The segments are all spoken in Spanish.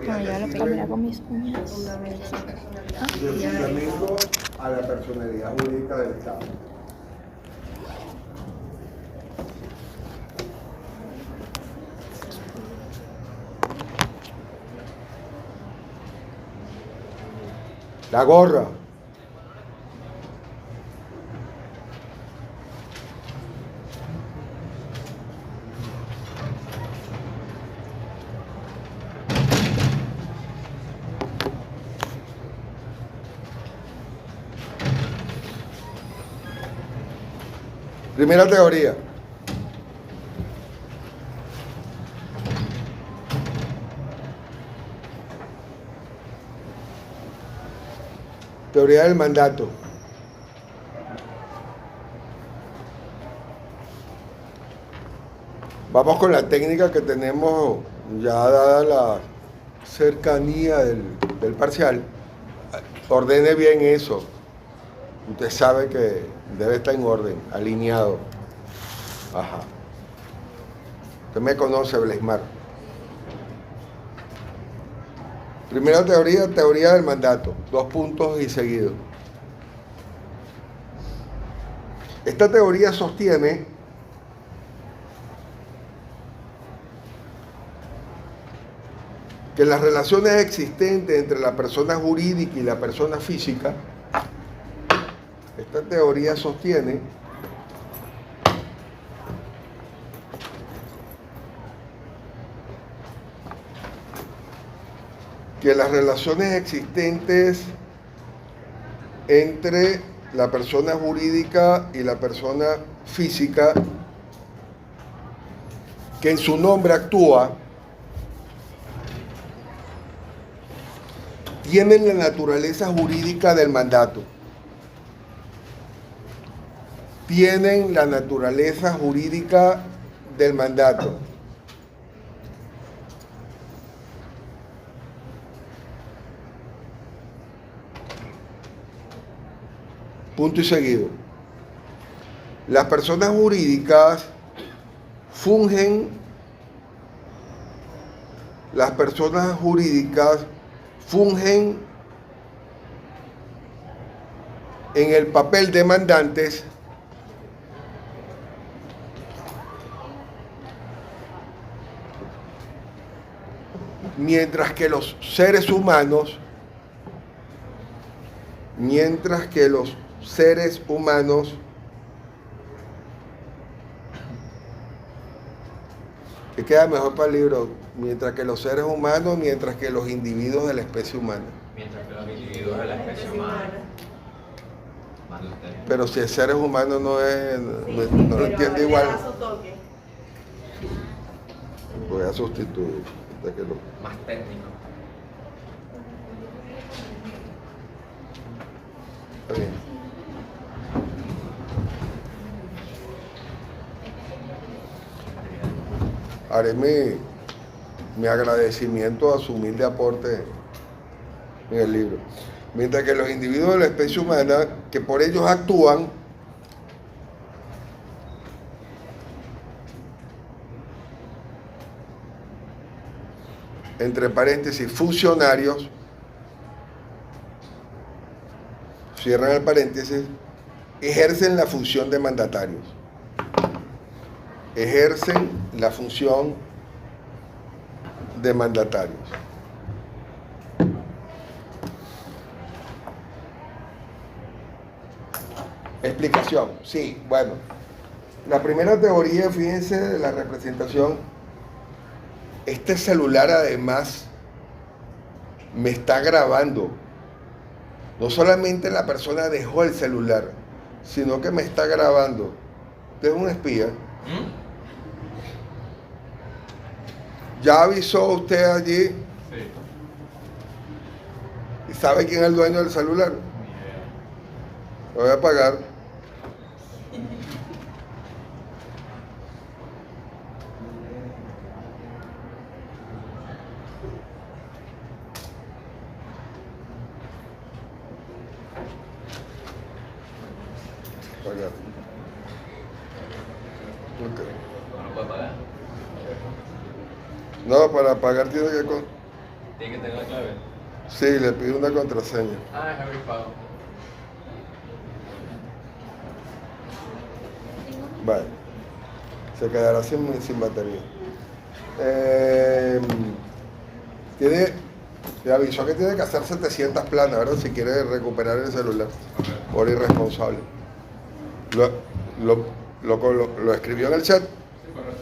teoría No, ya lo que cambié sirve con mis uñas. de fundamento a la personalidad jurídica del Estado. La gorra. Primera teoría. Teoría del mandato. Vamos con la técnica que tenemos ya dada la cercanía del parcial. Ordene bien eso. Usted sabe que debe estar en orden, alineado. Ajá. Usted me conoce, Bleismar. Primera teoría, teoría del mandato. 2 puntos y seguido. Esta teoría sostiene que las relaciones existentes entre la persona jurídica y la persona física, esta teoría sostiene que las relaciones existentes entre la persona jurídica y la persona física, que en su nombre actúa, tienen la naturaleza jurídica del mandato. Tienen la naturaleza jurídica del mandato. Punto y seguido. Las personas jurídicas fungen, en el papel de mandantes mientras que los seres humanos que queda mejor para el libro, mientras que los individuos de la especie humana. Mientras que los individuos de la especie humana. Pero si el seres humanos no lo entiende igual, voy a sustituir. Más técnico. Está bien. Haré mi agradecimiento a su humilde aporte en el libro. Mientras que los individuos de la especie humana, que por ellos actúan, entre paréntesis, funcionarios, cierran el paréntesis, ejercen la función de mandatarios. Ejercen la función de mandatarios. Explicación. Sí, bueno. La primera teoría, fíjense, de la representación. Este celular además me está grabando. No solamente la persona dejó el celular, sino que me está grabando. Usted es un espía. ¿Ya avisó usted allí? Sí. ¿Y sabe quién es el dueño del celular? Lo voy a pagar. Pagar. Okay. No lo puede pagar. No, para pagar tiene que... Tiene que tener la clave. Sí, le pido una contraseña. Ah, es Harry Potter. Vale. Se quedará sin batería. Le avisó que tiene que hacer 700 planas, ¿verdad? Si quiere recuperar el celular. Por irresponsable. Lo escribió en el chat. Sí, correcto.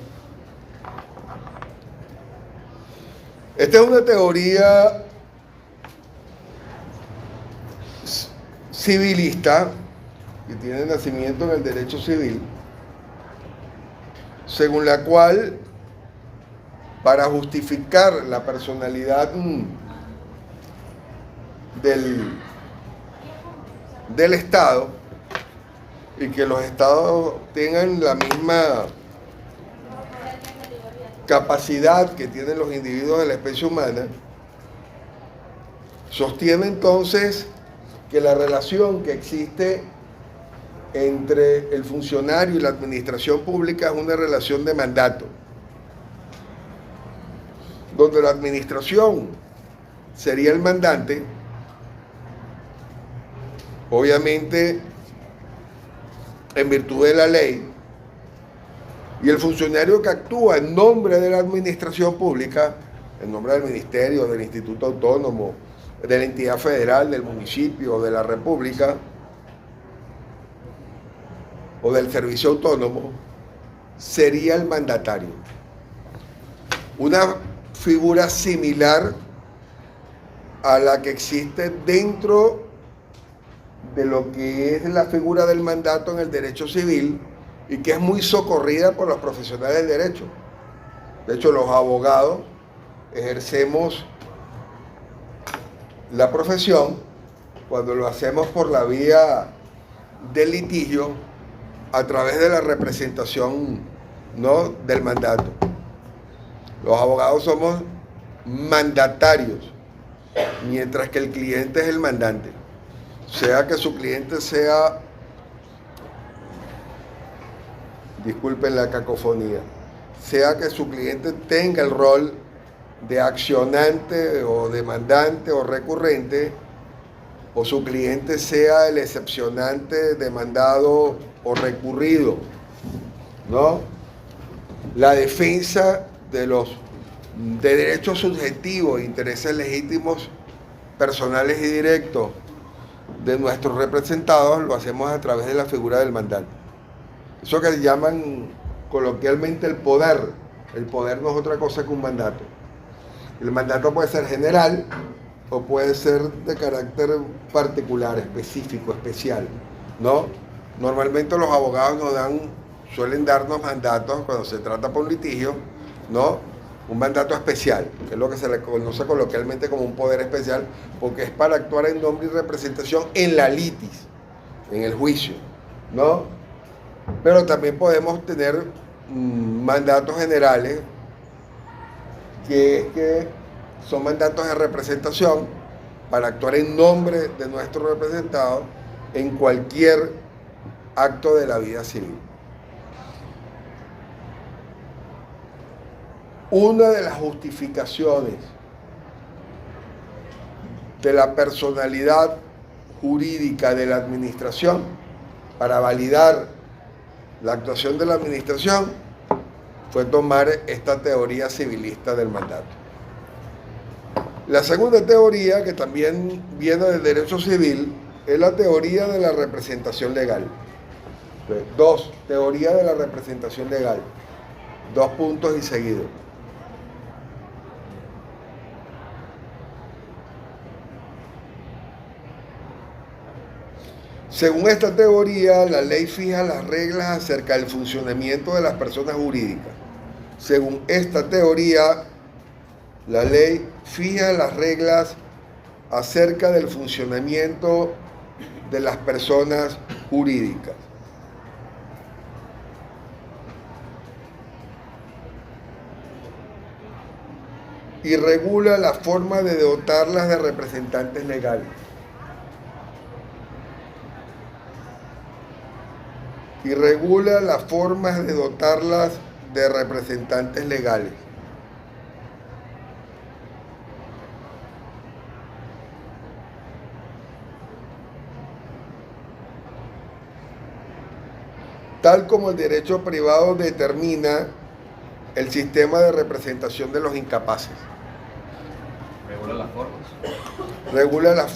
Esta es una teoría civilista que tiene nacimiento en el derecho civil, según la cual, para justificar la personalidad del Estado y que los Estados tengan la misma capacidad que tienen los individuos de la especie humana, sostiene entonces que la relación que existe entre el funcionario y la administración pública es una relación de mandato, donde la administración sería el mandante, obviamente en virtud de la ley, y el funcionario que actúa en nombre de la administración pública, en nombre del ministerio, del instituto autónomo, de la entidad federal, del municipio, de la república, o del servicio autónomo, sería el mandatario. Una figura similar a la que existe dentro de lo que es la figura del mandato en el derecho civil y que es muy socorrida por los profesionales del derecho. De hecho, los abogados ejercemos la profesión cuando lo hacemos por la vía del litigio a través de la representación, ¿no?, del mandato. Los abogados somos mandatarios, mientras que el cliente es el mandante. Sea que su cliente sea, disculpen la cacofonía, sea que su cliente tenga el rol de accionante o demandante o recurrente, o su cliente sea el excepcionante, demandado o recurrido, ¿no? La defensa de derechos subjetivos, intereses legítimos, personales y directos de nuestros representados lo hacemos a través de la figura del mandante. Eso que llaman coloquialmente el poder. El poder no es otra cosa que un mandato. El mandato puede ser general o puede ser de carácter particular, específico, especial, ¿no? Normalmente los abogados suelen darnos mandatos cuando se trata por un litigio, ¿no? Un mandato especial, que es lo que se le conoce coloquialmente como un poder especial, porque es para actuar en nombre y representación en la litis, en el juicio, ¿no? Pero también podemos tener mandatos generales, que son mandatos de representación para actuar en nombre de nuestro representado en cualquier acto de la vida civil. Una de las justificaciones de la personalidad jurídica de la administración para validar la actuación de la administración fue tomar esta teoría civilista del mandato. La segunda teoría, que también viene del derecho civil, es la teoría de la representación legal. Dos, teoría de la representación legal. 2 puntos y seguido. Según esta teoría, la ley fija las reglas acerca del funcionamiento de las personas jurídicas. Según esta teoría, la ley fija las reglas acerca del funcionamiento de las personas jurídicas. Y regula la forma de dotarlas de representantes legales. Y regula las formas de dotarlas de representantes legales. tal como el derecho privado determina el sistema de representación de los incapaces. Regula las formas. Regula las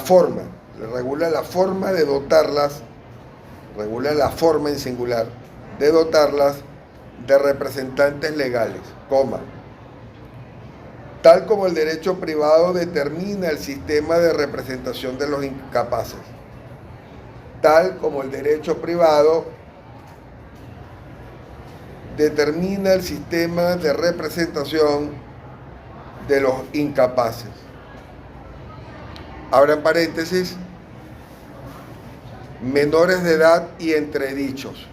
formas, regula la forma de dotarlas, regula la forma en singular de dotarlas de representantes legales, coma. Tal como el derecho privado determina el sistema de representación de los incapaces. Tal como el derecho privado determina el sistema de representación de los incapaces. Abran paréntesis, menores de edad y entredichos.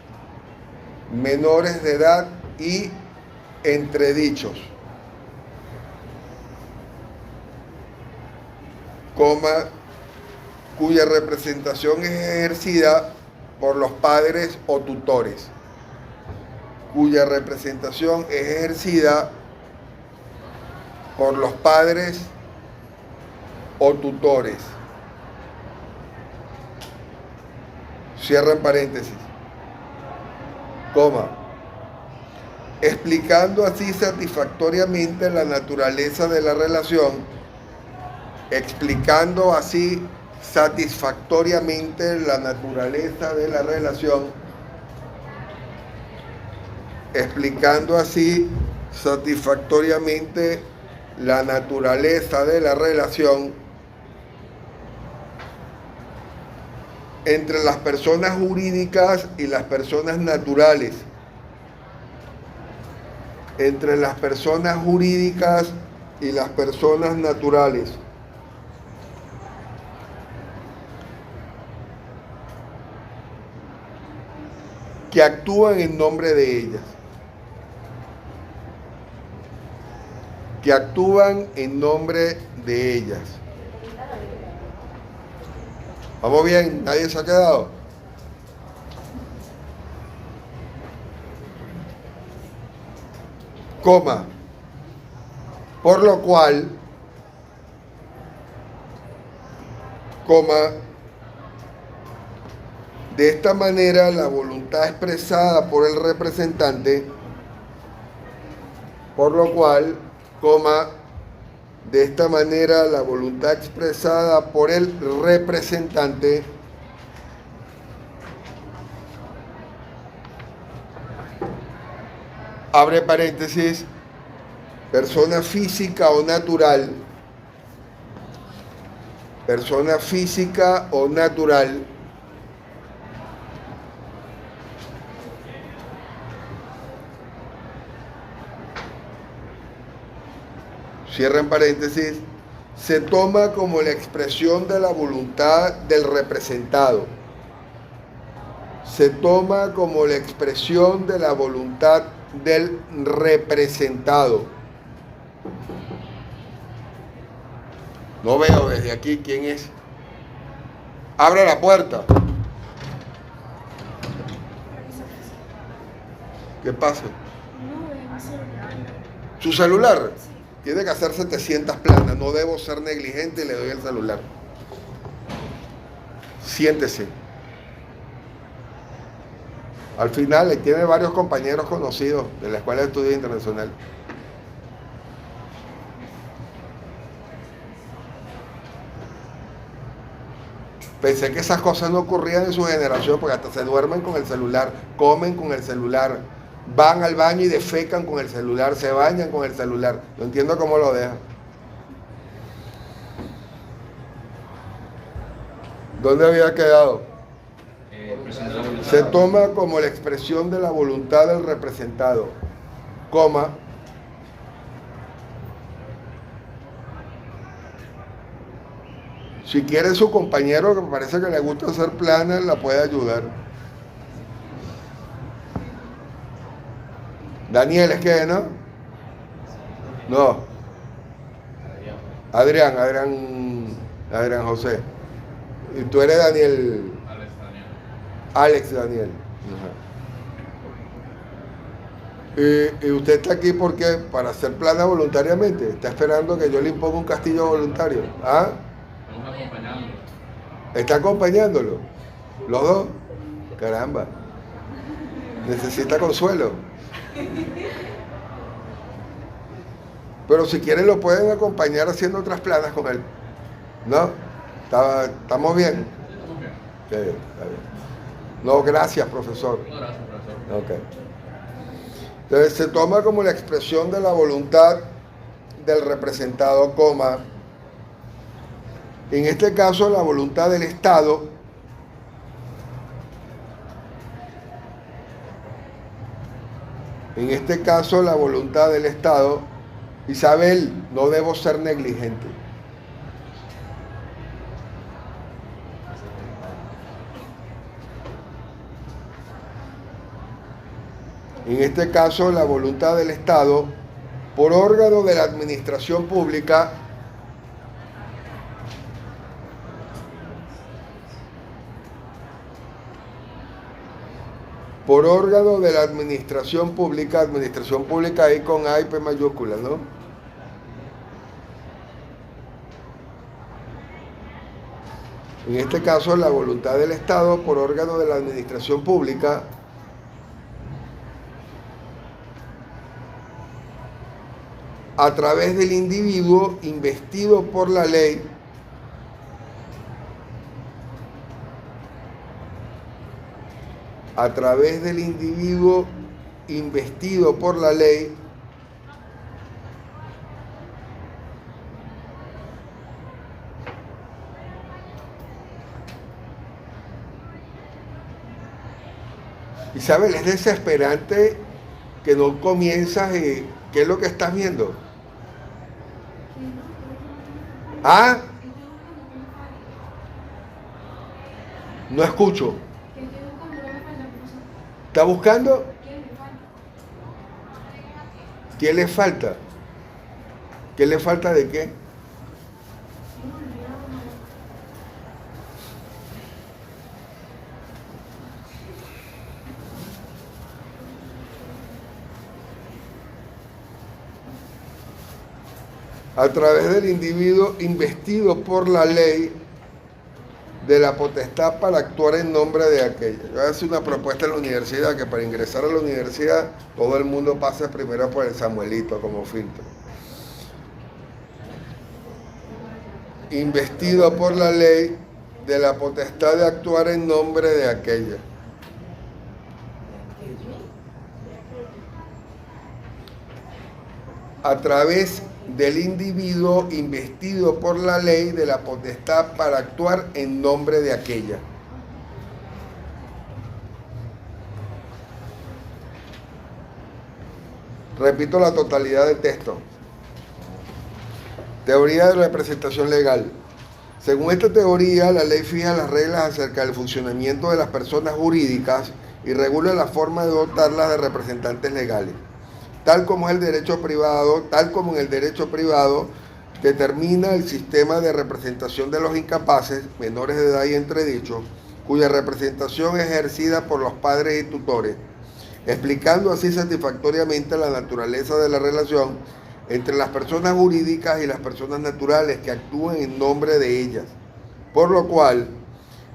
Menores de edad y entredichos. Coma, cuya representación es ejercida por los padres o tutores. Cuya representación es ejercida por los padres o tutores. Cierran paréntesis. Coma. Explicando así satisfactoriamente la naturaleza de la relación. Explicando así satisfactoriamente la naturaleza de la relación. Explicando así satisfactoriamente la naturaleza de la relación entre las personas jurídicas y las personas naturales. Entre las personas jurídicas y las personas naturales. Que actúan en nombre de ellas. Que actúan en nombre de ellas. ¿Vamos bien? ¿Nadie se ha quedado? Coma. Por lo cual, coma, de esta manera la voluntad expresada por el representante, por lo cual, coma, de esta manera la voluntad expresada por el representante abre paréntesis, persona física o natural, persona física o natural, cierren paréntesis, se toma como la expresión de la voluntad del representado. Se toma como la expresión de la voluntad del representado. No veo desde aquí quién es. Abre la puerta. ¿Qué pasa? ¿Su celular? Tiene que hacer 700 planas. No debo ser negligente y le doy el celular. Siéntese. Al final, él tiene varios compañeros conocidos de la Escuela de Estudios Internacional. Pensé que esas cosas no ocurrían en su generación, porque hasta se duermen con el celular, comen con el celular, van al baño y defecan con el celular, se bañan con el celular. No entiendo cómo lo dejan. ¿Dónde había quedado? Se toma como la expresión de la voluntad del representado, coma, si quiere su compañero que me parece que le gusta hacer planas, la puede ayudar. Daniel, ¿es que no? No. Adrián José. Y tú eres Daniel. Alex Daniel. Y usted está aquí porque para hacer plana voluntariamente. Está esperando que yo le imponga un castillo voluntario. ¿Ah? Estamos acompañando. ¿Está acompañándolo? ¿Los dos? Caramba. Necesita consuelo. Pero si quieren lo pueden acompañar haciendo otras planas con él. ¿No? ¿Estamos bien? Estamos bien. Sí, está bien. No, gracias, profesor. No, gracias, profesor. Ok. Entonces se toma como la expresión de la voluntad del representado, coma. En este caso, la voluntad del Estado. En este caso, la voluntad del Estado. Isabel, no debo ser negligente. En este caso, la voluntad del Estado, por órgano de la administración pública, por órgano de la administración pública ahí con A y P mayúscula, ¿no? En este caso, la voluntad del Estado, por órgano de la administración pública, a través del individuo investido por la ley, a través del individuo investido por la ley, Isabel, es desesperante que no comienzas y ¿qué es lo que estás viendo? ¿Ah? No escucho. ¿Está buscando? ¿Qué le falta? ¿Qué le falta de qué? A través del individuo investido por la ley de la potestad para actuar en nombre de aquella. Yo voy a hacer una propuesta en la universidad que para ingresar a la universidad todo el mundo pase primero por el Samuelito como filtro. Investido por la ley de la potestad de actuar en nombre de aquella. A través del individuo investido por la ley de la potestad para actuar en nombre de aquella. Repito la totalidad del texto. Teoría de representación legal. Según esta teoría, la ley fija las reglas acerca del funcionamiento de las personas jurídicas y regula la forma de dotarlas de representantes legales. Tal como en el derecho privado, determina el sistema de representación de los incapaces, menores de edad y entredichos, cuya representación es ejercida por los padres y tutores, explicando así satisfactoriamente la naturaleza de la relación entre las personas jurídicas y las personas naturales que actúan en nombre de ellas. Por lo cual,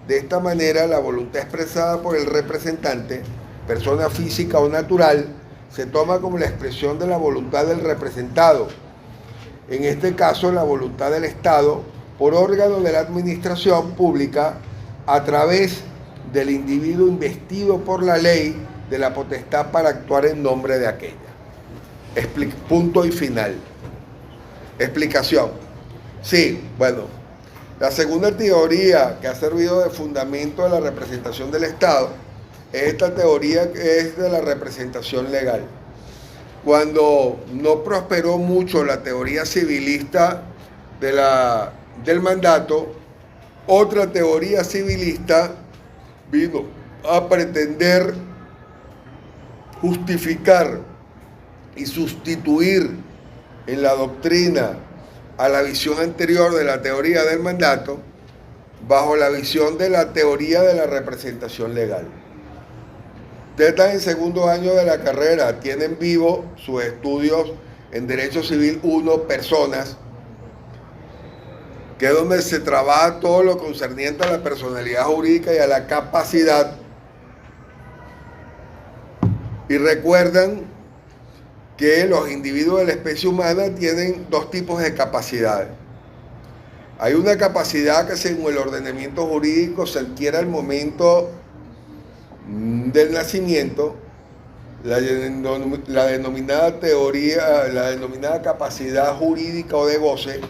de esta manera, la voluntad expresada por el representante, persona física o natural, se toma como la expresión de la voluntad del representado, en este caso la voluntad del Estado, por órgano de la administración pública, a través del individuo investido por la ley de la potestad para actuar en nombre de aquella. Punto y final. Explicación. Sí, bueno, la segunda teoría que ha servido de fundamento de la representación del Estado, esta teoría es de la representación legal. Cuando no prosperó mucho la teoría civilista del mandato, otra teoría civilista vino a pretender justificar y sustituir en la doctrina a la visión anterior de la teoría del mandato bajo la visión de la teoría de la representación legal. Ustedes están en segundo año de la carrera, tienen vivo sus estudios en Derecho Civil 1, Personas, que es donde se trabaja todo lo concerniente a la personalidad jurídica y a la capacidad Y recuerdan que los individuos de la especie humana tienen dos tipos de capacidades. Hay una capacidad que según el ordenamiento jurídico se adquiere al momento del nacimiento, la denominada capacidad jurídica o de goce,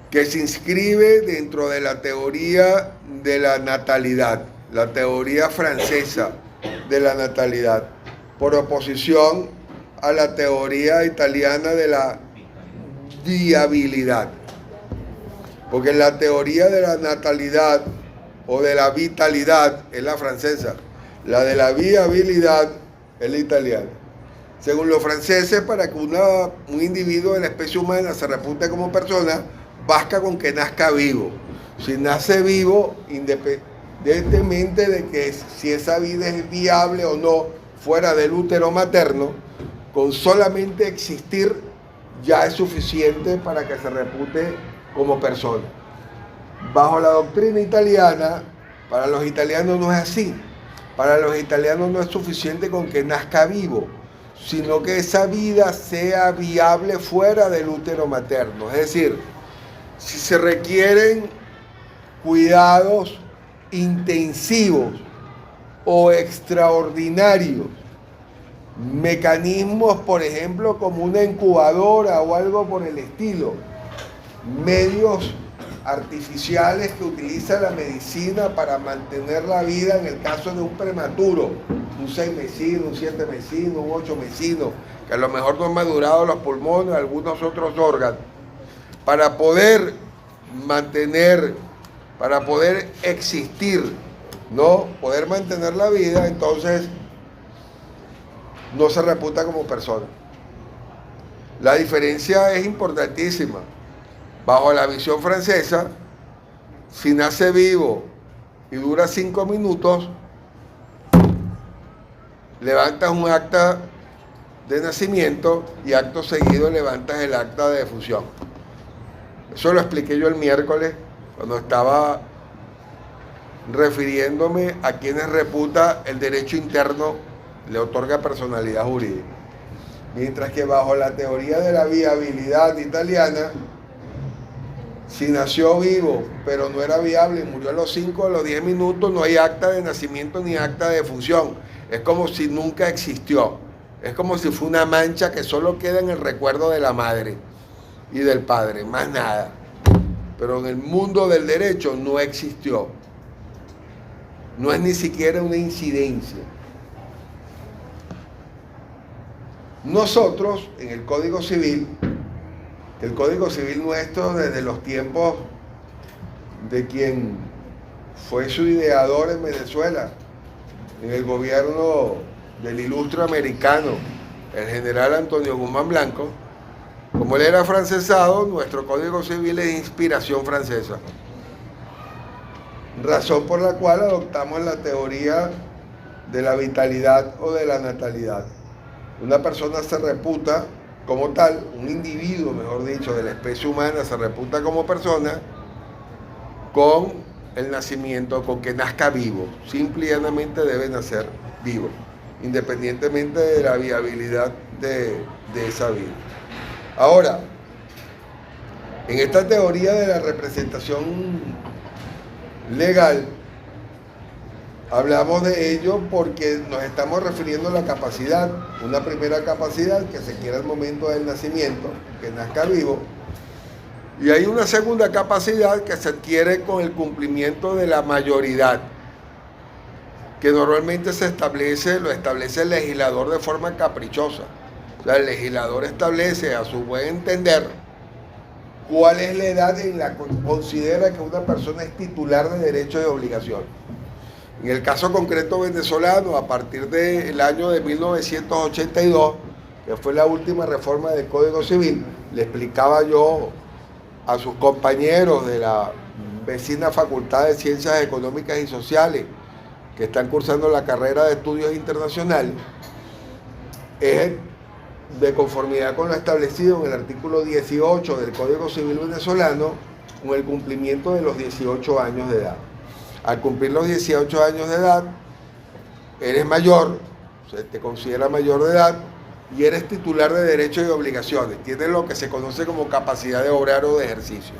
que se inscribe dentro de la teoría de la natalidad, la teoría francesa de la natalidad, por oposición a la teoría italiana de la viabilidad. Porque la teoría de la natalidad o de la vitalidad es la francesa, la de la viabilidad es la italiana. Según los franceses, para que un individuo de la especie humana se repute como persona, basta con que nazca vivo. Si nace vivo, independientemente de que si esa vida es viable o no fuera del útero materno, con solamente existir ya es suficiente para que se repute como persona. Bajo la doctrina italiana, para los italianos no es así. Para los italianos no es suficiente con que nazca vivo, sino que esa vida sea viable fuera del útero materno. Es decir, si se requieren cuidados intensivos o extraordinarios, mecanismos, por ejemplo, como una incubadora o algo por el estilo, medios artificiales que utiliza la medicina para mantener la vida en el caso de un prematuro, un 6 mesino, un 7 mesino, un 8 mesino, que a lo mejor no han madurado los pulmones, algunos otros órganos, para poder mantener, para poder existir, ¿no? Poder mantener la vida, entonces no se reputa como persona. La diferencia es importantísima. Bajo la visión francesa, si nace vivo y dura 5 minutos, levantas un acta de nacimiento y acto seguido levantas el acta de defunción. Eso lo expliqué yo el miércoles cuando estaba refiriéndome a quienes reputa el derecho interno le otorga personalidad jurídica. Mientras que bajo la teoría de la viabilidad italiana, si nació vivo pero no era viable y murió a los 5 o a los 10 minutos, no hay acta de nacimiento ni acta de defunción. Es como si nunca existió. Es como si fue una mancha que solo queda en el recuerdo de la madre y del padre, más nada. Pero en el mundo del derecho no existió. No es ni siquiera una incidencia. Nosotros, en el Código Civil, el Código Civil nuestro desde los tiempos de quien fue su ideador en Venezuela, en el gobierno del ilustre americano, el general Antonio Guzmán Blanco, como él era francesado, nuestro Código Civil es de inspiración francesa. Razón por la cual adoptamos la teoría de la vitalidad o de la natalidad. Una persona se reputa como tal, un individuo, mejor dicho, de la especie humana se reputa como persona con el nacimiento, con que nazca vivo. Simple y llanamente debe nacer vivo, independientemente de la viabilidad de esa vida. Ahora, en esta teoría de la representación legal, hablamos de ello porque nos estamos refiriendo a la capacidad, una primera capacidad que se quiere al momento del nacimiento, que nazca vivo, y hay una segunda capacidad que se adquiere con el cumplimiento de la mayoridad, que normalmente lo establece el legislador de forma caprichosa. O sea, el legislador establece a su buen entender cuál es la edad en la que considera que una persona es titular de derechos y obligaciones. En el caso concreto venezolano, a partir del año de 1982, que fue la última reforma del Código Civil, le explicaba yo a sus compañeros de la vecina Facultad de Ciencias Económicas y Sociales, que están cursando la carrera de estudios internacionales, es de conformidad con lo establecido en el artículo 18 del Código Civil venezolano, con el cumplimiento de los 18 años de edad. Al cumplir los 18 años de edad, eres mayor, se te considera mayor de edad y eres titular de derechos y obligaciones. Tienes lo que se conoce como capacidad de obrar o de ejercicio.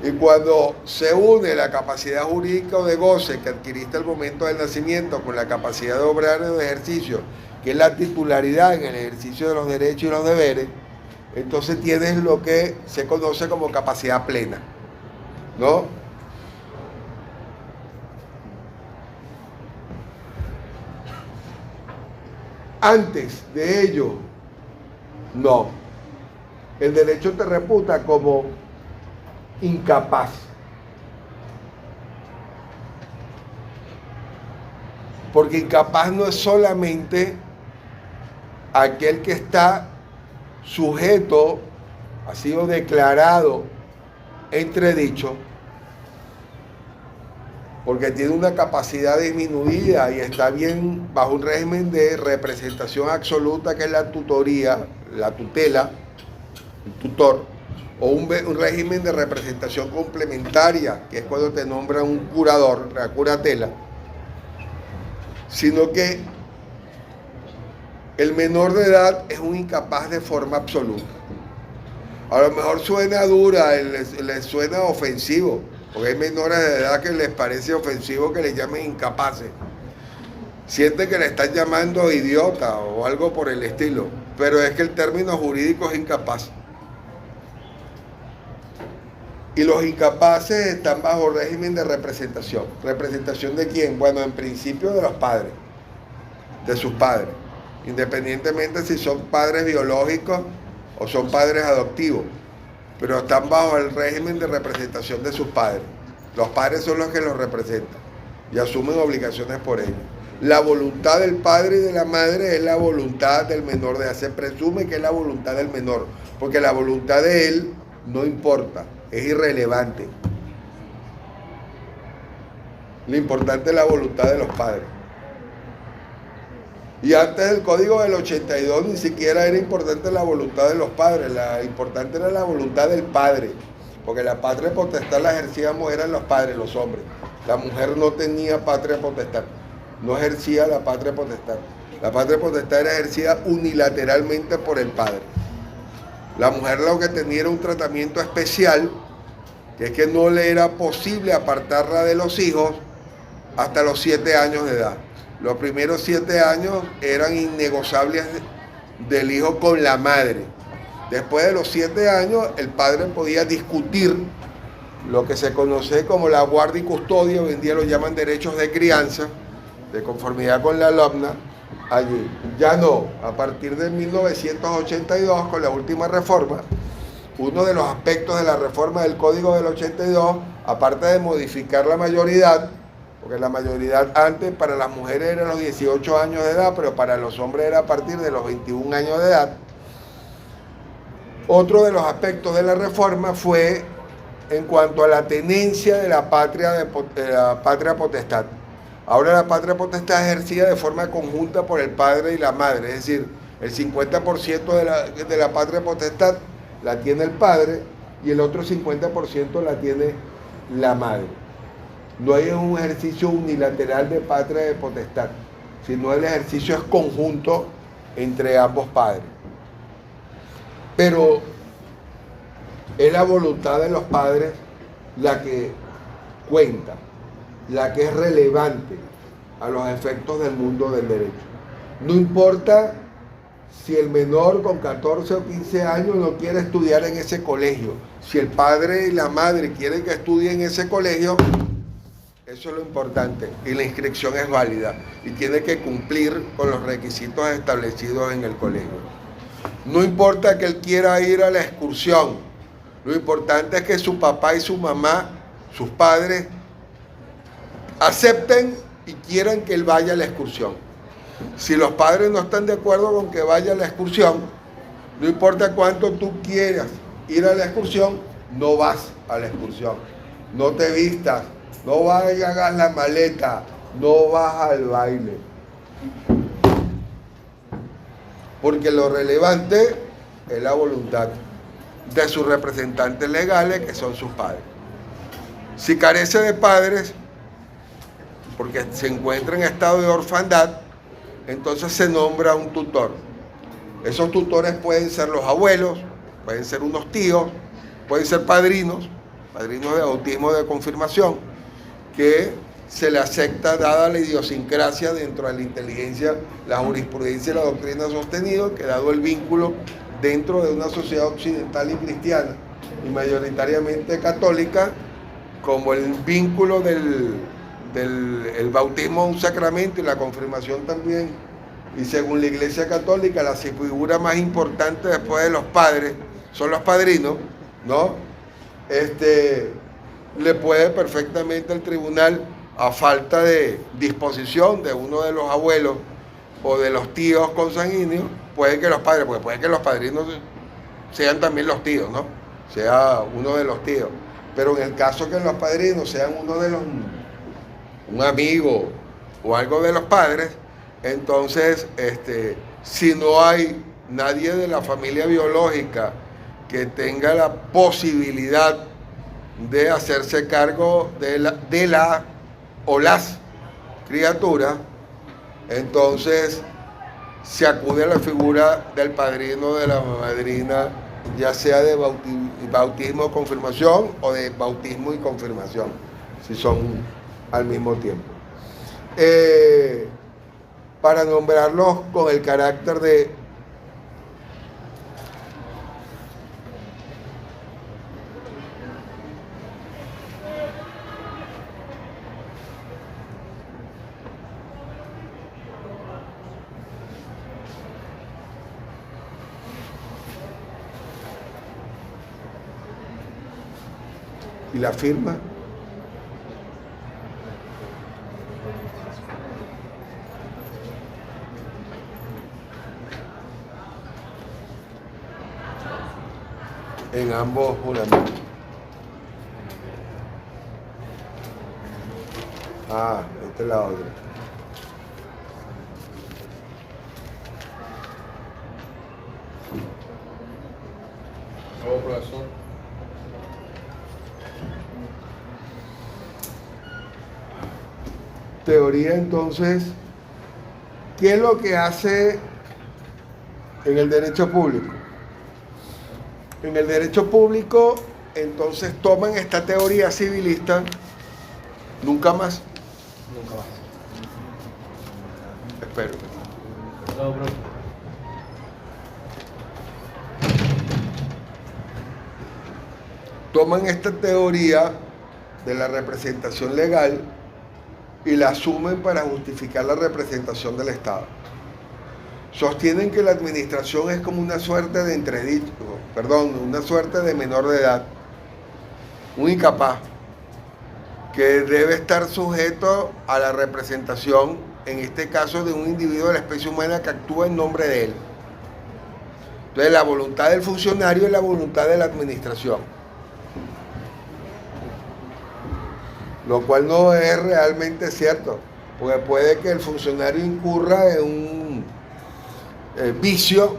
Y cuando se une la capacidad jurídica o de goce que adquiriste al momento del nacimiento con la capacidad de obrar o de ejercicio, que es la titularidad en el ejercicio de los derechos y los deberes, entonces tienes lo que se conoce como capacidad plena, ¿no? Antes de ello, no. El derecho te reputa como incapaz. Porque incapaz no es solamente aquel que está sujeto, ha sido declarado entredicho, porque tiene una capacidad disminuida y está bien bajo un régimen de representación absoluta, que es la tutoría, la tutela, el tutor, o un régimen de representación complementaria, que es cuando te nombra un curador, la curatela, sino que el menor de edad es un incapaz de forma absoluta. A lo mejor suena dura, les suena ofensivo, porque hay menores de edad que les parece ofensivo que les llamen incapaces. Sienten que le están llamando idiota o algo por el estilo, pero es que el término jurídico es incapaz. Y los incapaces están bajo régimen de representación. ¿Representación de quién? Bueno, en principio de los padres, de sus padres, independientemente si son padres biológicos o son padres adoptivos, pero están bajo el régimen de representación de sus padres. Los padres son los que los representan y asumen obligaciones por ellos. La voluntad del padre y de la madre es la voluntad del menor de edad. Se presume que es la voluntad del menor, porque la voluntad de él no importa, es irrelevante. Lo importante es la voluntad de los padres. Y antes del Código del 82 ni siquiera era importante la voluntad de los padres, la importante era la voluntad del padre, porque la patria potestad la ejercíamos eran los padres, los hombres. La mujer no tenía patria potestad, no ejercía la patria potestad. La patria potestad era ejercida unilateralmente por el padre. La mujer lo que tenía era un tratamiento especial, que es que no le era posible apartarla de los hijos hasta los 7 años de edad. Los primeros 7 años eran innegociables del hijo con la madre. Después de los 7 años, el padre podía discutir lo que se conoce como la guardia y custodia, hoy en día lo llaman derechos de crianza, de conformidad con la LOMNA, allí. Ya no, a partir de 1982, con la última reforma, uno de los aspectos de la reforma del Código del 82, aparte de modificar la mayoridad, porque la mayoridad antes para las mujeres era los 18 años de edad, pero para los hombres era a partir de los 21 años de edad. Otro de los aspectos de la reforma fue en cuanto a la tenencia de la patria potestad. Ahora la patria potestad es ejercida de forma conjunta por el padre y la madre, es decir, el 50% de la patria potestad la tiene el padre y el otro 50% la tiene la madre. No hay un ejercicio unilateral de patria de potestad, sino el ejercicio es conjunto entre ambos padres. Pero es la voluntad de los padres la que cuenta, la que es relevante a los efectos del mundo del derecho. No importa si el menor con 14 o 15 años no quiere estudiar en ese colegio, si el padre y la madre quieren que estudie en ese colegio, eso es lo importante, y la inscripción es válida y tiene que cumplir con los requisitos establecidos en el colegio. No importa que él quiera ir a la excursión, lo importante es que su papá y su mamá, sus padres, acepten y quieran que él vaya a la excursión. Si los padres no están de acuerdo con que vaya a la excursión, no importa cuánto tú quieras ir a la excursión, no vas a la excursión, no te vistas, no vayas y hagas la maleta, no vas al baile. Porque lo relevante es la voluntad de sus representantes legales, que son sus padres. Si carece de padres, porque se encuentra en estado de orfandad, entonces se nombra un tutor. Esos tutores pueden ser los abuelos, pueden ser unos tíos, pueden ser padrinos de bautismo de confirmación, que se le acepta dada la idiosincrasia dentro de la inteligencia, la jurisprudencia y la doctrina sostenido, que dado el vínculo dentro de una sociedad occidental y cristiana, y mayoritariamente católica, como el vínculo del bautismo a un sacramento y la confirmación también, y según la Iglesia Católica, la figura más importante después de los padres son los padrinos, ¿no? Le puede perfectamente el tribunal, a falta de disposición de uno de los abuelos o de los tíos consanguíneos, puede que los padres, porque puede que los padrinos sean también los tíos, ¿no? Sea uno de los tíos. Pero en el caso que los padrinos sean uno de los, un amigo o algo de los padres, entonces, si no hay nadie de la familia biológica que tenga la posibilidad de hacerse cargo de la o las criaturas, entonces se acude a la figura del padrino, de la madrina, ya sea de bautismo y confirmación o de bautismo y confirmación, si son al mismo tiempo. Para nombrarlos con el carácter de y la firma. En ambos juramentos. Esta es la otra. Nuevo profesor. Teoría, entonces, ¿qué es lo que hace en el derecho público? En el derecho público, entonces, toman esta teoría civilista, nunca más. Nunca más. Espero. No, bro. Toman esta teoría de la representación legal y la asumen para justificar la representación del Estado. Sostienen que la administración es como una suerte de una suerte de menor de edad, un incapaz, que debe estar sujeto a la representación, en este caso de un individuo de la especie humana que actúa en nombre de él. Entonces, la voluntad del funcionario es la voluntad de la administración, lo cual no es realmente cierto, porque puede que el funcionario incurra en un vicio,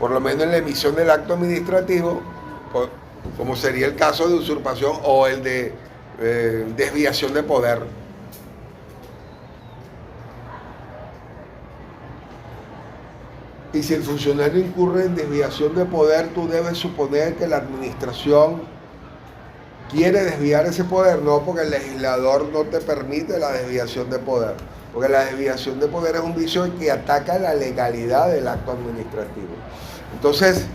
por lo menos en la emisión del acto administrativo, como sería el caso de usurpación o el de desviación de poder. Y si el funcionario incurre en desviación de poder, tú debes suponer que la administración quiere desviar ese poder, no, porque el legislador no te permite la desviación de poder, porque la desviación de poder es un vicio que ataca la legalidad del acto administrativo. Entonces,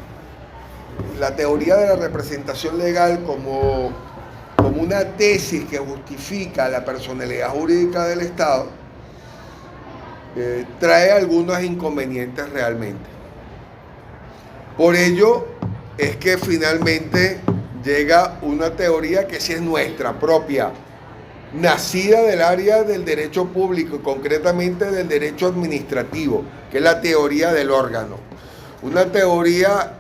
la teoría de la representación legal como una tesis que justifica la personalidad jurídica del Estado, trae algunos inconvenientes realmente. Por ello es que finalmente llega una teoría que sí es nuestra, propia, nacida del área del derecho público y concretamente del derecho administrativo, que es la teoría del órgano. Una teoría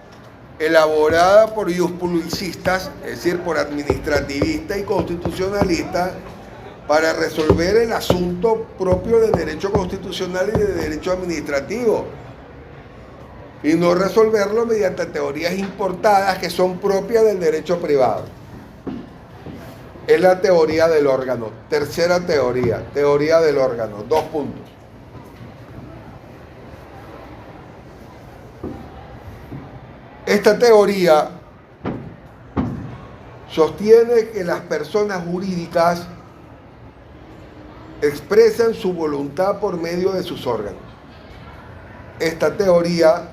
elaborada por jurisprudencistas, es decir, por administrativistas y constitucionalistas, para resolver el asunto propio del derecho constitucional y del derecho administrativo, y no resolverlo mediante teorías importadas que son propias del derecho privado. es la teoría del órgano. Tercera teoría, teoría del órgano. 2 puntos. Esta teoría sostiene que las personas jurídicas expresan su voluntad por medio de sus órganos. Esta teoría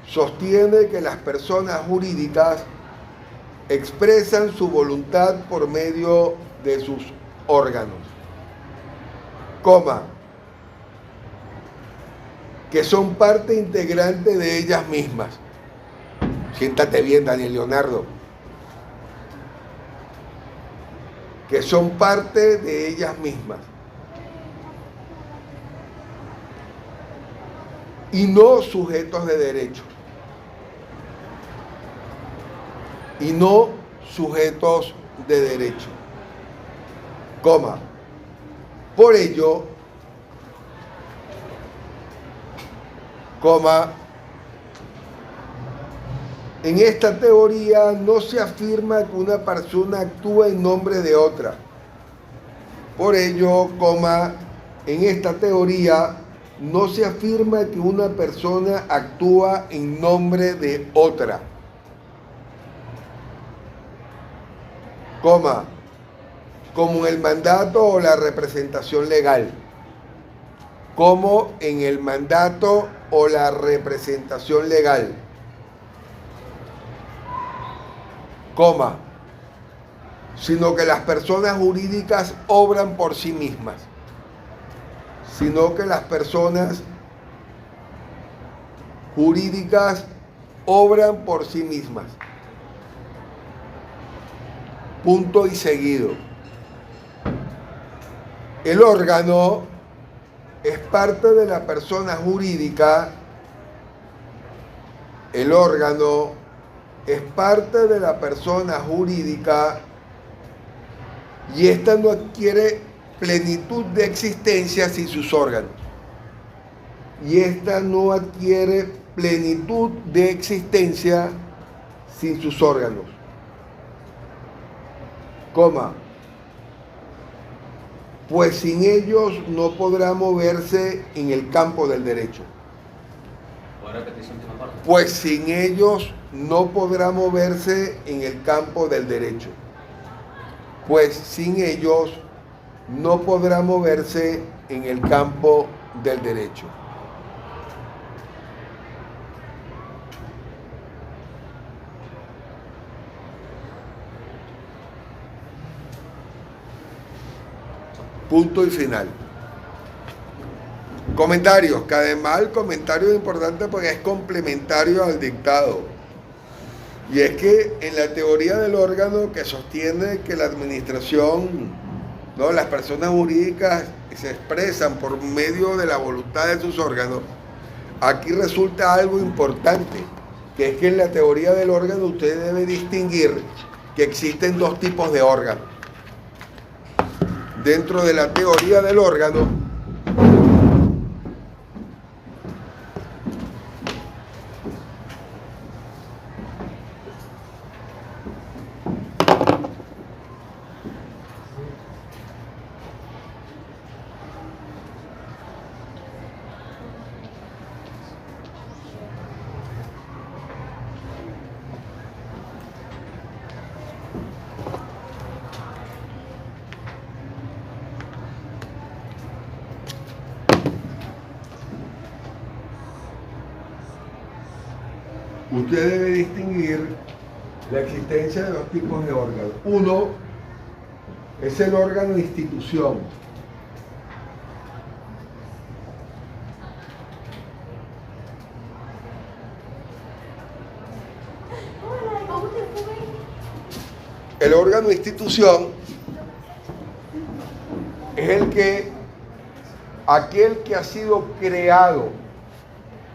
sostiene que las personas jurídicas expresan su voluntad por medio de sus órganos, coma, que son parte integrante de ellas mismas. Siéntate bien, Daniel Leonardo. Que son parte de ellas mismas. Y no sujetos de derecho. Y no sujetos de derecho. Coma. Por ello, coma, en esta teoría no se afirma que una persona actúa en nombre de otra. Por ello, coma, en esta teoría no se afirma que una persona actúa en nombre de otra. Coma, como en el mandato o la representación legal. Como en el mandato o la representación legal. Coma, sino que las personas jurídicas obran por sí mismas, sino que las personas jurídicas obran por sí mismas. Punto y seguido. El órgano es parte de la persona jurídica. El órgano es parte de la persona jurídica y ésta no adquiere plenitud de existencia sin sus órganos. Y ésta no adquiere plenitud de existencia sin sus órganos. Coma. Pues sin ellos no podrá moverse en el campo del derecho. Pues sin ellos no podrá moverse en el campo del derecho. Pues sin ellos no podrá moverse en el campo del derecho. Punto y final. Comentarios, que además el comentario es importante porque es complementario al dictado. Y es que en la teoría del órgano que sostiene que la administración, ¿no?, las personas jurídicas se expresan por medio de la voluntad de sus órganos, aquí resulta algo importante, que es que en la teoría del órgano usted debe distinguir que existen 2 tipos de órganos. Dentro de la teoría del órgano, usted debe distinguir la existencia de 2 tipos de órganos. Uno es el órgano de institución. El órgano de institución es aquel que ha sido creado,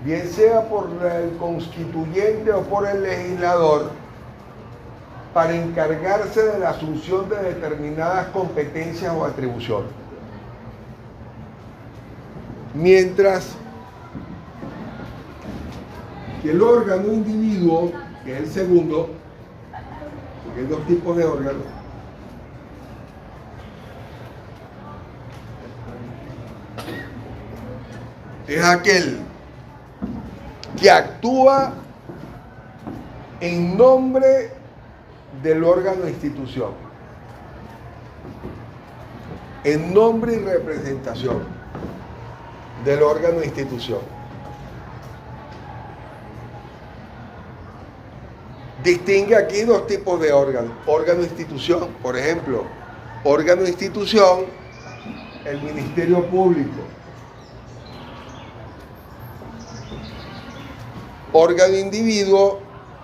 bien sea por el constituyente o por el legislador, para encargarse de la asunción de determinadas competencias o atribuciones. Mientras que el órgano individuo, que es el segundo, porque hay 2 tipos de órganos, es aquel que actúa en nombre del órgano o institución, en nombre y representación del órgano o institución. Distingue aquí dos tipos de órganos, órgano e institución. Por ejemplo, órgano e institución, el Ministerio Público. Órgano individuo,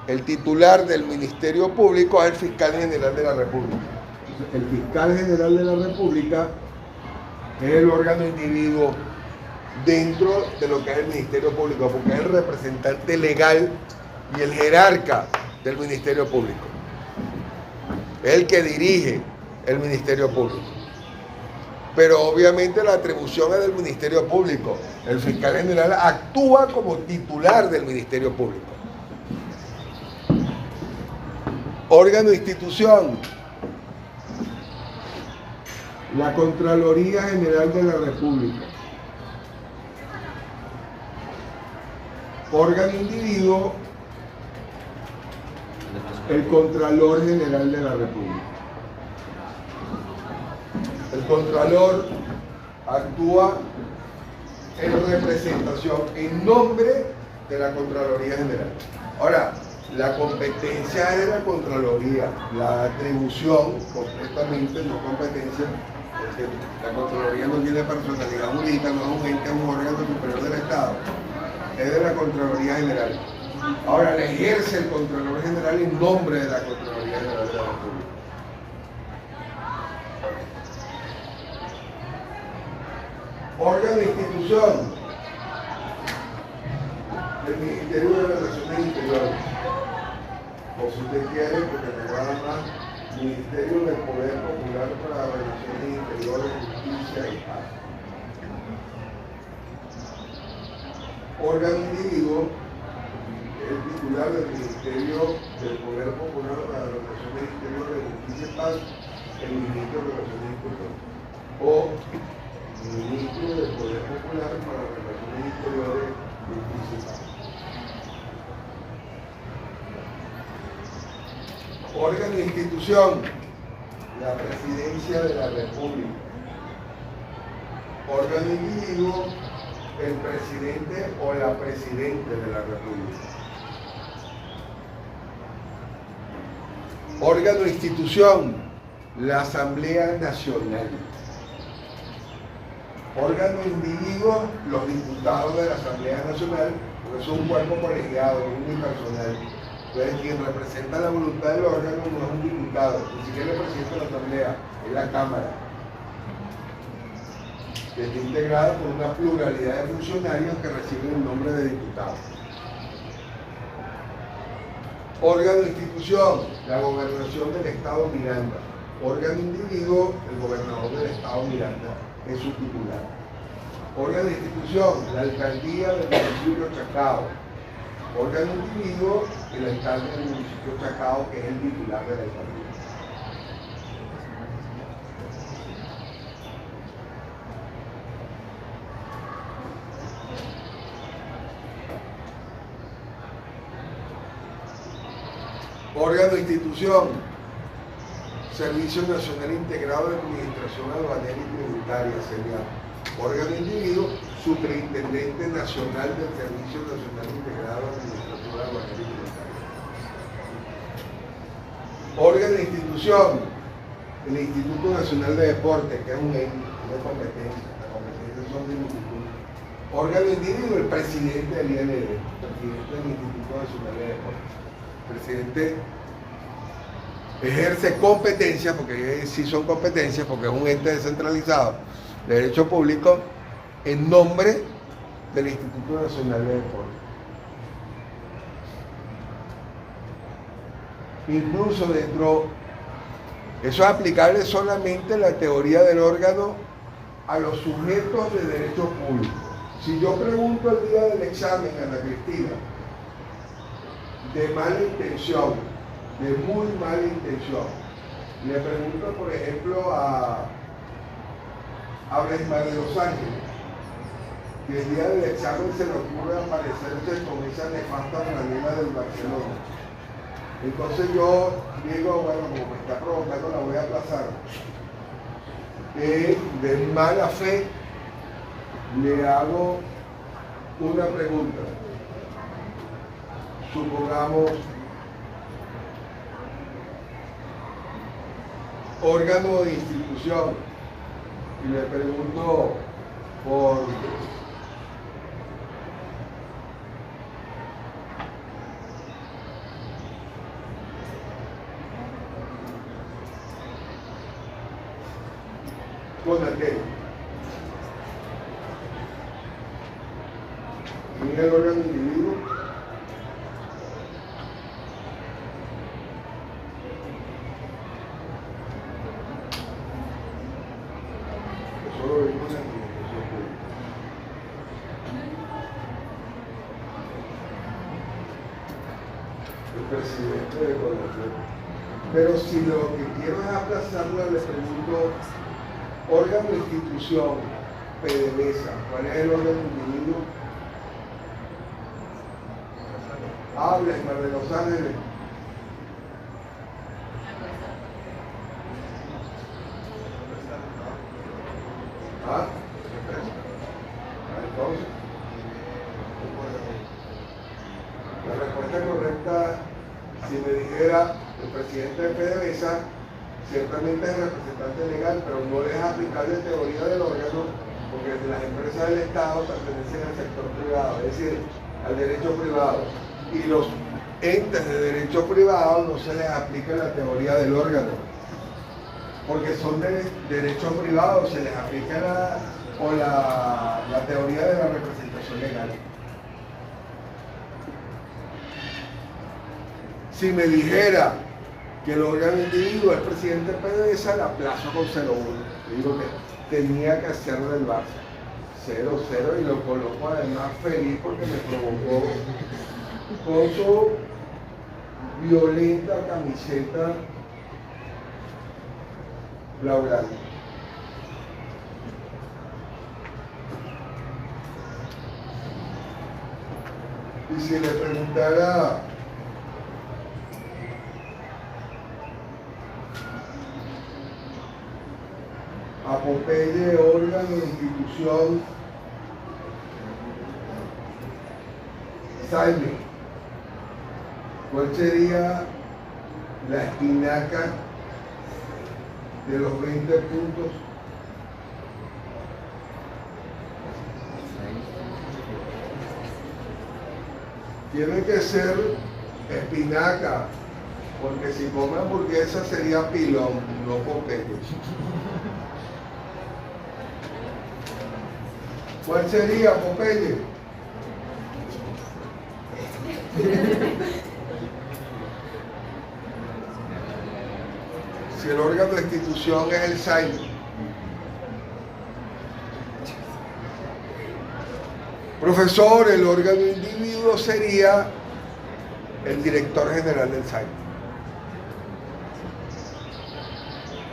el titular del Ministerio Público es el Fiscal General de la República. El Fiscal General de la República es el órgano individuo dentro de lo que es el Ministerio Público, porque es el representante legal y el jerarca del Ministerio Público. Es el que dirige el Ministerio Público. Pero obviamente la atribución es del Ministerio Público. El Fiscal General actúa como titular del Ministerio Público. Órgano e institución. La Contraloría General de la República. Órgano individuo. El Contralor General de la República. El Contralor actúa en representación, en nombre de la Contraloría General. Ahora, la competencia es de la Contraloría, la atribución, completamente no competencia, porque la Contraloría no tiene personalidad jurídica, no es un ente, es un órgano superior del Estado, es de la Contraloría General. Ahora, le ejerce el Contralor General en nombre de la Contraloría General de la República. Órgano de institución, el Ministerio de Relaciones Interiores, o si usted quiere, porque me va a llamar Ministerio del Poder Popular para Relaciones Interiores, Justicia y Paz. Órgano individuo, el titular del Ministerio del Poder Popular para Relaciones Interiores, Justicia y Paz, el Ministro de Relaciones Interiores, o Ministro del Poder Popular para Relaciones Interiores, Justicia y Paz. Órgano e institución, la Presidencia de la República. Órgano individuo, el presidente o la presidente de la República. Órgano e institución, la Asamblea Nacional. Órgano individuo, los diputados de la Asamblea Nacional, porque es un cuerpo colegiado, unipersonal. Entonces, quien representa la voluntad del órgano no es un diputado, ni siquiera el presidente de la Asamblea, es la Cámara, que está integrada por una pluralidad de funcionarios que reciben el nombre de diputados. Órgano de institución, la Gobernación del Estado Miranda. Órgano individuo, el gobernador del Estado Miranda es su titular. Órgano de institución, la Alcaldía del municipio Chacao. Órgano individuo, el alcalde del municipio Chacao, que es el titular de la alcaldía. Órgano de institución, Servicio Nacional Integrado de Administración Aduanera y Tributaria, sería. Órgano individuo, Superintendente Nacional del Servicio Nacional Integrado de Administración Aduanera y Tributaria. Órgano de institución, el Instituto Nacional de Deportes, que es un ente de competencia, las competencias son del instituto. Órgano individuo, el presidente del IND, presidente del Instituto Nacional de Deportes. El presidente ejerce competencias, porque sí son competencias, porque es un ente descentralizado de derecho público, en nombre del Instituto Nacional de Deportes. Incluso dentro, eso es aplicable solamente la teoría del órgano a los sujetos de derecho público. Si yo pregunto el día del examen a Ana Cristina, de mala intención, de muy mala intención, le pregunto, por ejemplo, a Bresmar de Los Ángeles, que el día del examen se le ocurre aparecerse con esa nefasta franela del Barcelona. Entonces yo digo, bueno, como me está provocando, la voy a aplazar. De mala fe le hago una pregunta. Supongamos órgano de institución y le pregunto por Conatel. Mira el órgano individuo. Eso lo vimos en la administración pública. El presidente de Conatel. Pero si lo que quiero es aplazarlo, le pregunto órgano de institución, PDVSA, ¿cuál es el órgano individuo? Habla, Mar de Los Ángeles. ¿Ah? Entonces, la respuesta correcta, si me dijera el presidente de PDVSA, ciertamente es representante legal, pero no les aplicar la teoría del órgano, porque las empresas del Estado pertenecen al sector privado, es decir, al derecho privado. Y los entes de derecho privado no se les aplica la teoría del órgano, porque son de derecho privado, se les aplica la teoría de la representación legal. Si me dijera que el órgano individuo es presidente de PDVSA, la aplazo con 0-1. Digo que tenía que hacer del Barça 0-0 y lo coloco además feliz porque me provocó con su violenta camiseta blaugrana. Y si le preguntara a Popeye, órgano, institución, Saime, ¿cuál sería la espinaca de los 20 puntos? Tiene que ser espinaca, porque si come hamburguesa sería pilón, no Popeye. ¿Cuál sería, Popeye? Si el órgano de institución es el SAIM. Profesor, el órgano individuo sería el director general del SAIM.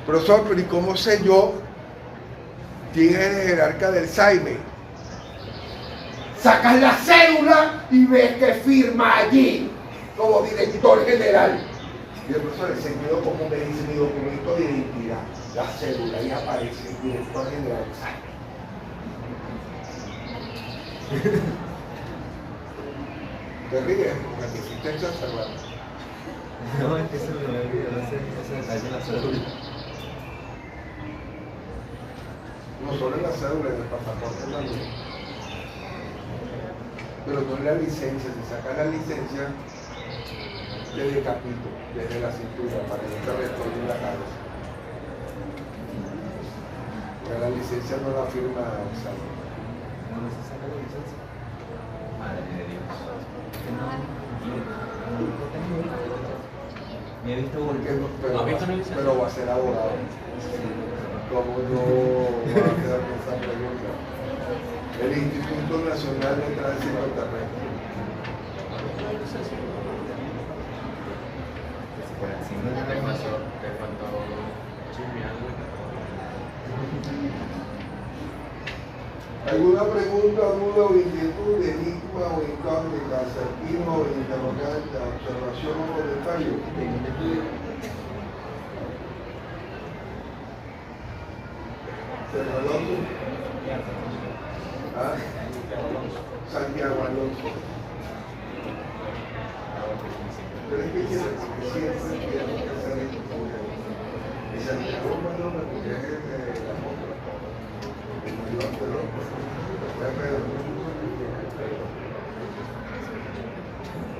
Profesor, pero ¿y cómo sé yo quién es el jerarca del SAIME? Sacas la cédula y ves que firma allí como director general. Y el profesor le enseñó cómo me dice mi documento de identidad, la cédula, y aparece director general del SAIME. Te ríes porque te hiciste exacerbar. No, es que se me olvidó ese detalle en la cédula. No solo en la cédula, en el pasaporte también. Pero no en la licencia. Si sacas la licencia, te decapito desde la cintura para que no te retorne la cabeza. Porque la licencia no la firma el SAIME. ¿No se saca la licencia? Madre de Dios. Que no tengo licencia. Ni he visto Porque uno. no, pero, ¿No has visto una licencia? pero va a ser abogado. ¿Cómo no va a quedar con esa pregunta? El Instituto Nacional de Tránsito Terrestre. Si no ¿Qué te pasó? Te faltó chismear. ¿Alguna pregunta, duda o inquietud, enigma o incógnita, acertijo o interrogante, observación o comentario? Sergio Alonso. ¿Ah? Santiago Alonso. Pero es que siempre quiero que sea de tu mujer. Y Santiago, bueno, porque es de la moto. El mayor, pero fue Pedro.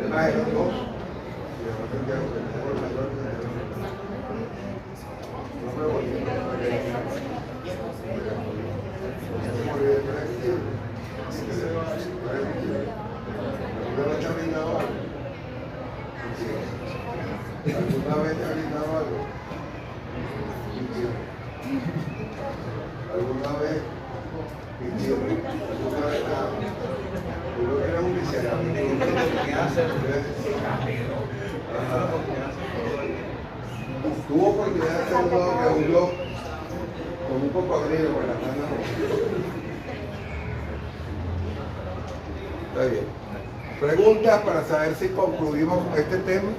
Además, eran dos. Y además Santiago, que tengo el mayor de no me voy ¿Alguna vez te ha brindado algo? ¿Alguna vez? ¿Alguna vez nada? Yo creo que era un miserable. Tuvo oportunidad de hacer un blog con un cocodrilo con las manos. Está bien. Preguntas para saber si concluimos con este tema,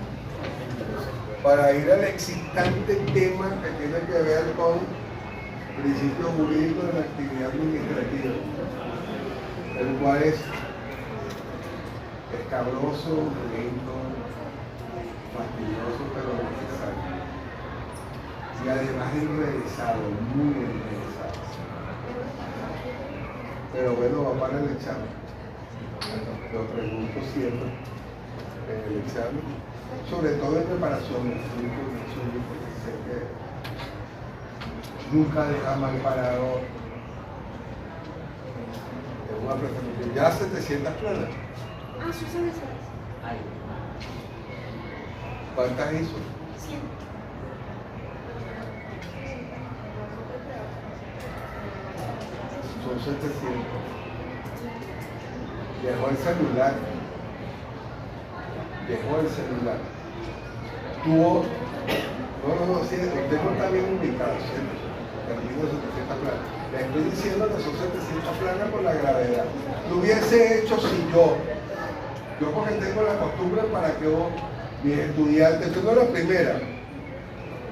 para ir al excitante tema que tiene que ver con principios jurídicos de la actividad administrativa, el cual es escabroso, lento, fastidioso, pero necesario. Y además enrevesado, muy enrevesado. Pero bueno, va para el examen. Lo pregunto siempre en el examen, sobre todo en preparación, porque sé que nunca deja mal parado en una presentación. Ya 700 planas. Ah, Susana Suárez. ¿Cuántas hizo? 100. Son 700. Dejó el celular. Tuvo. No, sí, usted no está bien ubicado, ¿cierto? Termino 700 planas. Le estoy diciendo que son 700 planas por la gravedad. Lo hubiese hecho si yo porque tengo la costumbre para que mis estudiantes, tú no eres la primera,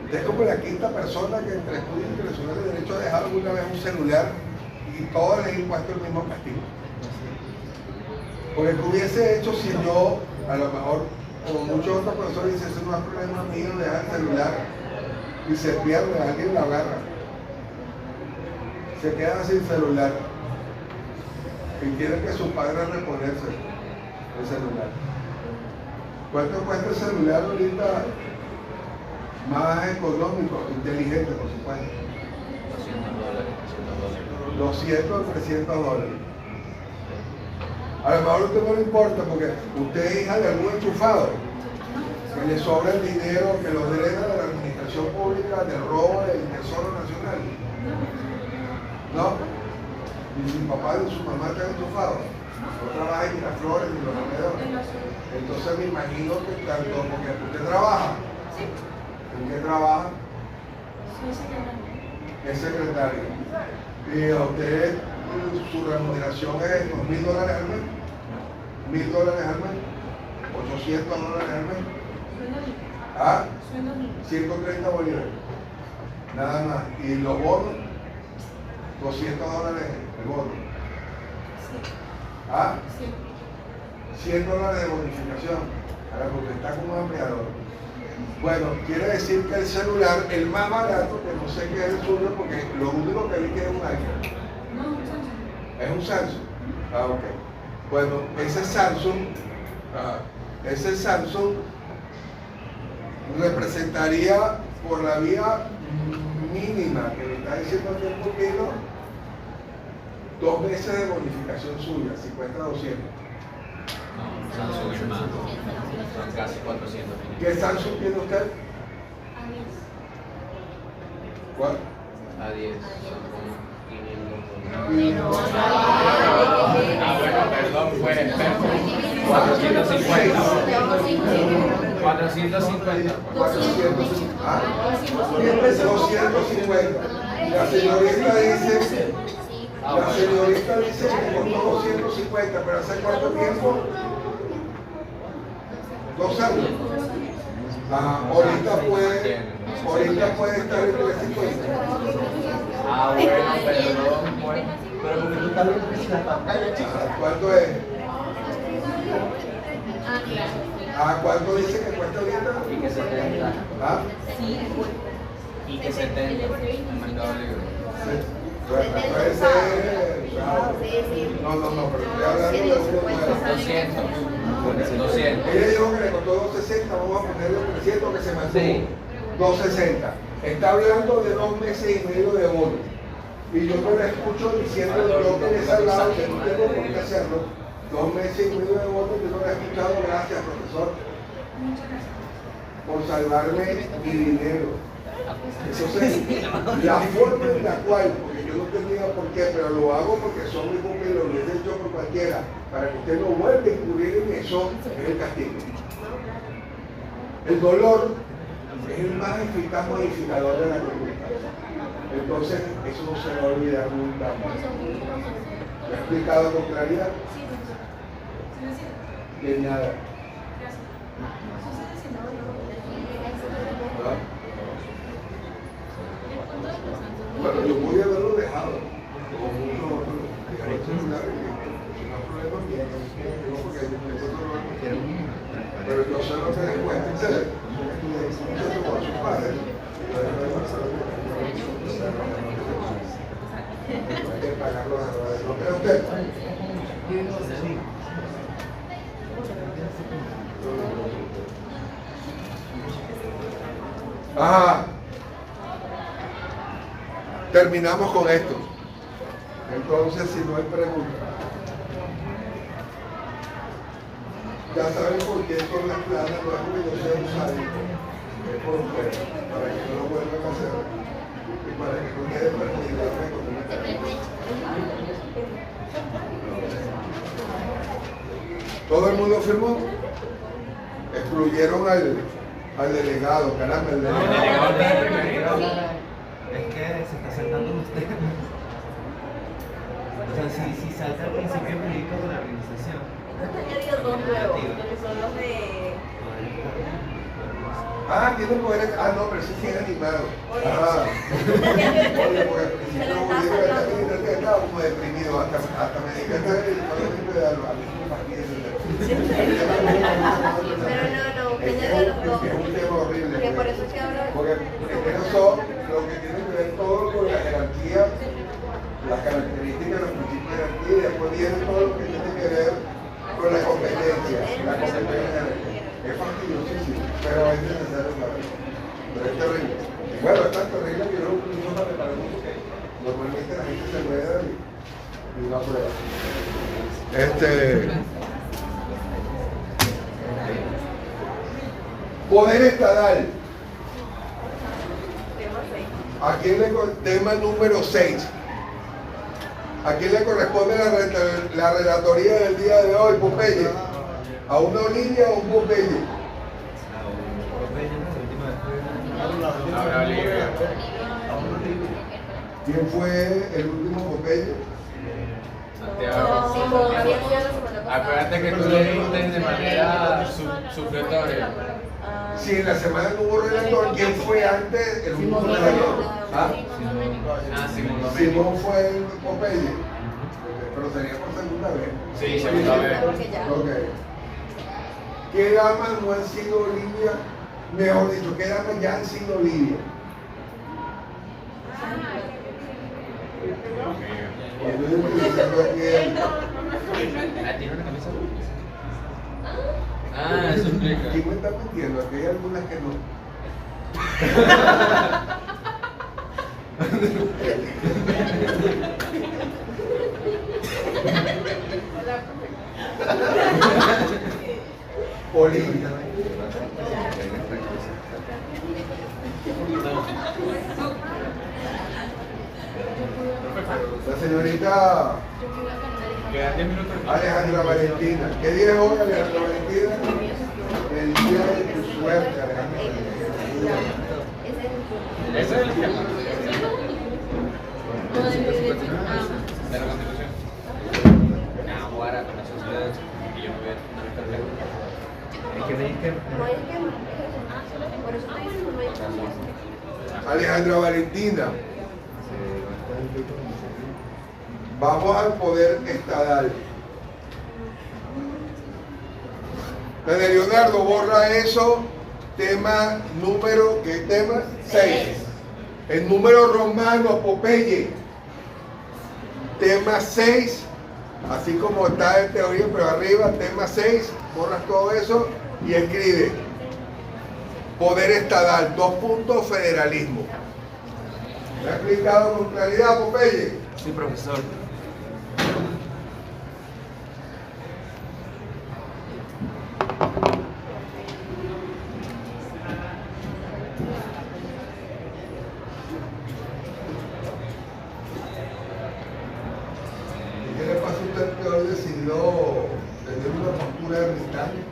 usted es como la quinta persona que entre estudios internacionales de derecho ha dejado alguna vez un celular y todos les he impuesto el mismo castigo. Porque que hubiese hecho si yo, a lo mejor, como muchos otros profesores dicen, eso no es problema mío, dejar el celular y se pierde, alguien la agarra. Se quedan sin celular y quieren que su padre reponerse el celular. ¿Cuánto cuesta el celular ahorita? Más económico, inteligente, por supuesto. $200, $300. A lo mejor a usted no le importa porque usted es hija de algún enchufado que le sobra el dinero que los hereda de la administración pública del robo del Tesoro Nacional. ¿No? Y su papá y su mamá están enchufados. No trabaja en Miraflores ni los alrededores. Entonces me imagino que tanto, porque usted trabaja. Sí. ¿En qué trabaja? Soy secretaria. Es secretario. Y a usted su remuneración es unos $1,000 al mes. $1,000 al mes. $800 al mes. Sueldo libre. ¿Ah? Sueldo libre. 130 bolívares. Nada más. Y los bonos, $200 el bono. Sí. ¿Ah? Sí. $100 de bonificación. Ahora porque está como un empleador. Bueno, quiere decir que el celular, el más barato, que no sé qué es el suyo, porque lo único que vi que es un iPhone. No, un Samsung. ¿Es un Samsung? Ah, ok. Bueno, ese Samsung representaría por la vía mínima que me está diciendo aquí el pupilo 2 meses de bonificación suya, 50 a 200. No, Samsung es más. Son casi 400. ¿Qué Samsung tiene usted? A10. ¿Cuál? A10 son como 500. Bueno, Perdón, fue 450. 450. 250. La señorita dice La señorita dice que costó 250, pero ¿hace cuánto tiempo? 2 años. Ahorita puede estar en 350. Ah, bueno, pero porque tú estás viendo que si la pantalla, chica. ¿Cuánto es? ¿Cuánto dice que cuesta ahorita? Y que 70. ¿Ah? Y que 70. En Mercado Libre. Bueno, puede ser. No, pero estoy hablando de uno nuevo. 200. Ella dijo que le costó 260, vamos a ponerle 300 que se mantuvo. Sí. 260. Está hablando de 2 meses y medio de bono. Y yo no la escucho diciendo yo que les he hablado, que no tengo por qué hacerlo. 2 meses y medio de bono, yo no la he escuchado. Gracias, profesor, por salvarme mi dinero. Entonces, la forma en la cual, porque yo no tenía por qué, pero lo hago porque son mis cumpleaños, lo hubiese hecho por cualquiera, para que usted no vuelva a incurrir en eso, es el castigo. El dolor es el más eficaz modificador de la conducta. Entonces, eso no se va a olvidar nunca más. ¿Me he explicado con claridad? De nada. ¿Ah? Bueno, yo podía haberlo dejado, como muchos otros, dejar el celular y no hay problema mío, no, porque hay muchos otros, pero yo sé lo que les cuesta hacer, muchachos con sus padres, hay que pagar los errores, ¿no cree usted? Ajá. Terminamos con esto. Entonces, si no hay preguntas, ya saben por qué son las planas, no es porque yo sea un sádico, es por ustedes, para que no lo vuelvan a hacer y para que no quede perjudicado económicamente. ¿Todo el mundo firmó? Excluyeron al delegado, caramba, el delegado. Es que se está saltando los temas. O sea, si salta al principio jurídico de la organización. Entonces he añadido 2 nuevos, que son los de... Tiene poderes. No, pero sí tiene animado. Oye, porque al principio yo estaba como deprimido, hasta me dediqué a el parlamento de algo. A mí me fastidia Pero no, que añadido los 2. es un tema horrible. Que por eso es que ahora... Porque primero son lo que tiene que ver todo con la jerarquía, las características, los principios de jerarquía, y después viene todo lo que tiene que ver con la competencia. La competencia es fastidiosísimo, pero es necesario saberlo. Pero es terrible. Y bueno, es tan terrible que yo lo utilizo para prepararme porque normalmente la gente se rueda y no aprueba. Poder estatal. Tema número 6. ¿A quién le corresponde la relatoría del día de hoy, Popeye? ¿A una Olivia o un Popeye? ¿Quién fue el último Popeye? Santiago. Acuérdate que tú leíste de manera supletoria. Si en la semana no hubo relator, ¿quién fue antes el último relator? Simón. Simón fue el Popeye. Pero sería por segunda vez. Sí, segunda vez. Ok. ¿Qué damas no han sido Olivia? Mejor dicho, ¿qué damas ya han sido Olivia? Estoy utilizando aquí ¿Tiene una camisa? Eso explica. ¿Quién me está mintiendo? Aquí hay algunas que no. Olivia. La señorita Quedan 10 minutos. Alejandra Valentina. ¿Qué día es hoy, Alejandra Valentina? El día de tu suerte, Alejandra Valentina. Ese es el tema. Por eso te digo, no hay chance. Alejandra Valentina. Vamos al poder estadal. Daniel Leonardo, borra eso. Tema número, ¿qué tema? 6. El número romano, Popeye. Tema 6. Así como está en teoría, pero arriba, tema 6. Borras todo eso y escribe. Poder estadal, 2 puntos, federalismo. ¿Me ha explicado con claridad, Popeye? Sí, profesor. ¿Qué le pasa a usted que hoy decidió tener una postura ermitaña?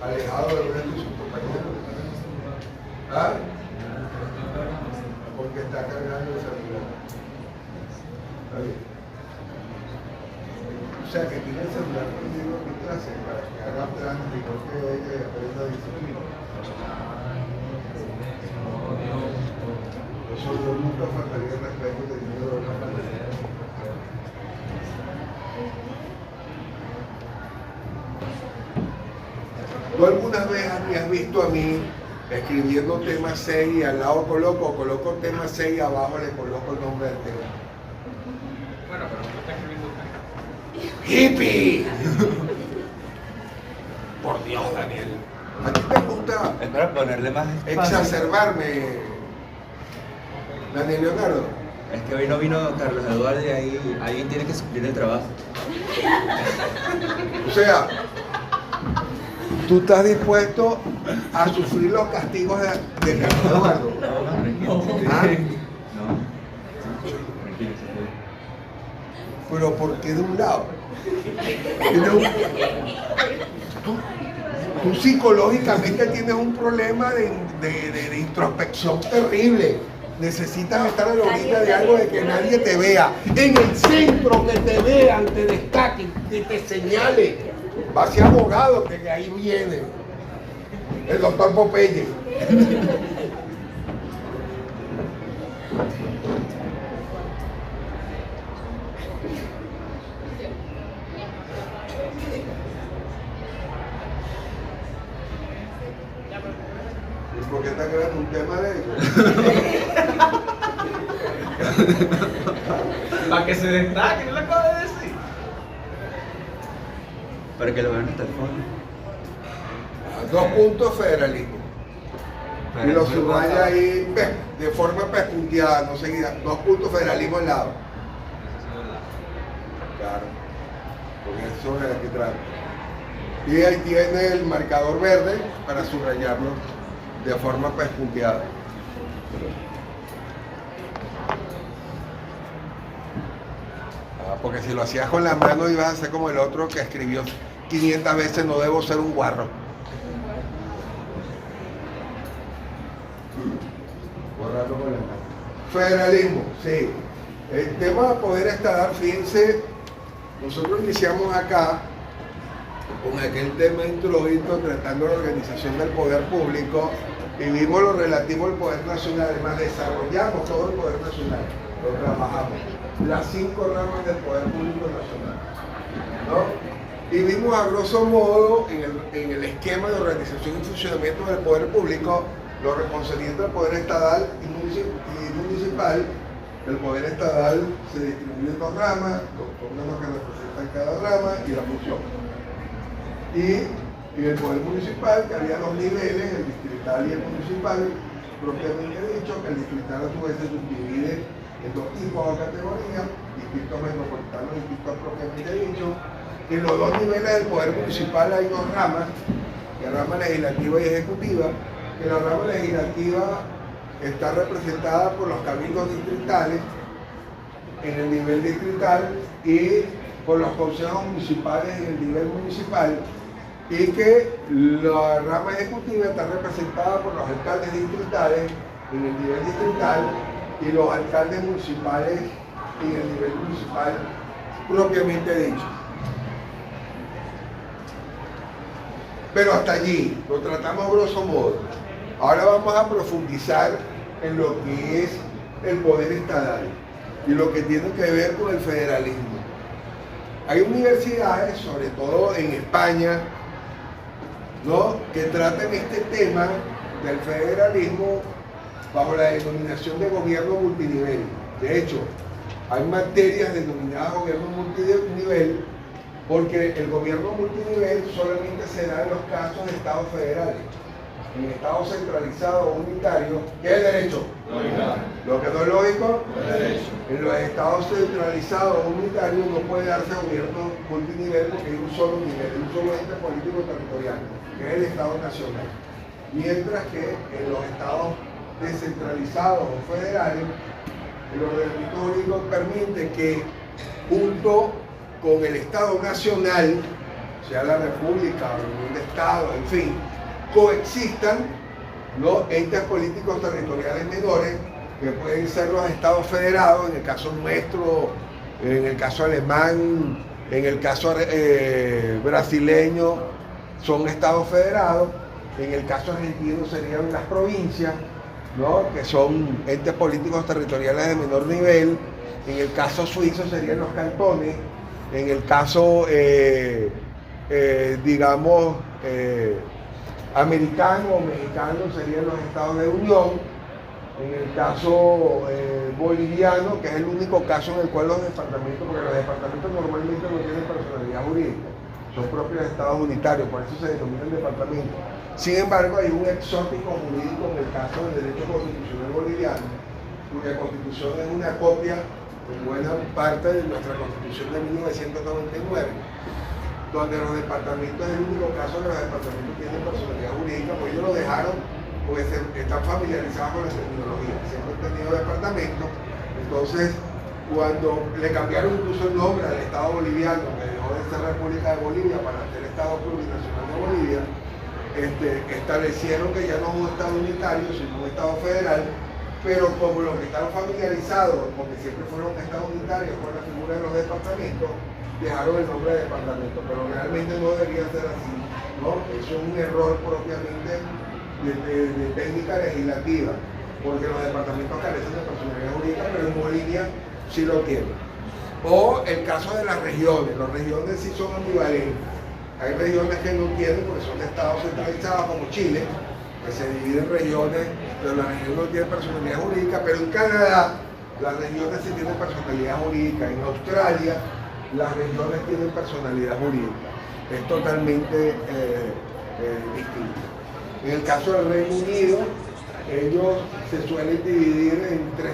Alejado del resto de sus compañeros. ¿Ah? Porque está cargando el celular. ¿Está bien? O sea que tiene el celular conmigo en mi clase para que haga planes y que ella y aprenda disciplina. Nosotros nunca faltaría el respeto teniendo una pantalla. ¿Tú alguna vez me has visto a mí escribiendo tema 6 y al lado coloco tema 6 y abajo le coloco el nombre del tema? Bueno, pero no está escribiendo usted. ¡Hippie! Por Dios, Daniel. ¿A ti te gusta Es para ponerle más espacio. exacerbarme, Daniel Leonardo? Es que hoy no vino Carlos Eduardo y ahí alguien tiene que suplir el trabajo. O sea, tú estás dispuesto a sufrir los castigos de Carlos Eduardo. ¿Ah? No. Tranquilo, se puede. Pero ¿por qué de un lado? Tienes un- tú psicológicamente tienes un problema de introspección terrible. Necesitas estar a la orilla de algo de que nadie te vea. En el centro, que te vean, te destaquen, que te señale. Va a ser abogado, que de ahí viene. El doctor Popeye. ¿Y por qué está creando un tema de ellos? Para que se destaque, no le acabo de decir. Para que lo vean hasta el fondo. 2 puntos, federalismo. Y lo subraya ahí de forma pespunteada, no seguida. 2 puntos, federalismo al lado. Claro, porque eso es el que trata. Y ahí tiene el marcador verde para subrayarlo de forma pespunteada. Porque si lo hacías con la mano ibas a hacer como el otro que escribió 500 veces, no debo ser un guarro. Borrarlo con la mano. Federalismo, sí. El tema de poder estadal, fíjense, nosotros iniciamos acá con aquel tema introducto tratando la organización del poder público y vimos lo relativo al poder nacional, además desarrollamos todo el poder nacional, lo trabajamos, las 5 ramas del poder público nacional, ¿no? Y vimos a grosso modo en el esquema de organización y funcionamiento del poder público lo correspondiente al poder estatal y municipal. El poder estatal se distribuye en 2 ramas, 2 ramas que representan cada rama y la función. Y el poder municipal, que había 2 niveles, el distrital y el municipal, propiamente dicho, que el distrital a su vez se subdivide en 2 tipos o categorías, distrito metropolitano y distrito propiamente dicho. En los 2 niveles del poder municipal hay 2 ramas, la rama legislativa y ejecutiva, que la rama legislativa está representada por los cabildos distritales en el nivel distrital y por los consejos municipales en el nivel municipal, y que la rama ejecutiva está representada por los alcaldes distritales en el nivel distrital y los alcaldes municipales en el nivel municipal propiamente dicho. Pero hasta allí, lo tratamos grosso modo. Ahora vamos a profundizar en lo que es el poder estatal y lo que tiene que ver con el federalismo. Hay universidades, sobre todo en España, ¿no?, que tratan este tema del federalismo bajo la denominación de gobierno multinivel. De hecho, hay materias denominadas gobierno multinivel porque el gobierno multinivel solamente se da en los casos de estados federales. En estado centralizado o unitario, ¿qué es derecho? Lo que no es lógico, en los estados centralizados o unitarios no puede darse gobierno multinivel porque hay un solo nivel, un solo ente político territorial, que es el Estado Nacional. Mientras que en los estados descentralizados o federales, el ordenamiento jurídico permite que junto con el Estado Nacional, sea la República, la Unión de Estados, en fin, coexistan los entes políticos territoriales menores, que pueden ser los estados federados, en el caso nuestro, en el caso alemán, en el caso brasileño, son estados federados, en el caso argentino serían las provincias, ¿no?, que son entes políticos territoriales de menor nivel, en el caso suizo serían los cantones, en el caso, digamos, americano o mexicano serían los estados de unión, en el caso boliviano, que es el único caso en el cual los departamentos, porque los departamentos normalmente no tienen personalidad jurídica, son propios estados unitarios, por eso se denominan departamentos. Sin embargo, hay un exótico jurídico en el caso del derecho constitucional boliviano, cuya constitución es una copia en buena parte de nuestra constitución de 1999, donde los departamentos es el único caso que los departamentos tienen personalidad jurídica, pues ellos lo dejaron porque están familiarizados con la terminología, siempre han tenido departamentos. Entonces, cuando le cambiaron incluso el nombre al Estado boliviano, que dejó de ser República de Bolivia para ser Estado Plurinacional de Bolivia, establecieron que ya no es un Estado unitario, sino un Estado federal, pero como los que están familiarizados, porque siempre fueron Estados unitarios con la figura de los departamentos, dejaron el nombre de departamento, pero realmente no debería ser así, ¿no? Eso es un error propiamente de técnica legislativa, porque los departamentos carecen de personalidad jurídica, pero en Bolivia sí lo tienen. O el caso de las regiones sí son ambivalentes. Hay regiones que no tienen porque son estados centralizados como Chile, que se dividen en regiones, pero la región no tiene personalidad jurídica, pero en Canadá las regiones sí tienen personalidad jurídica, en Australia las regiones tienen personalidad jurídica, es totalmente distinto. En el caso del Reino Unido, ellos se suelen dividir en tres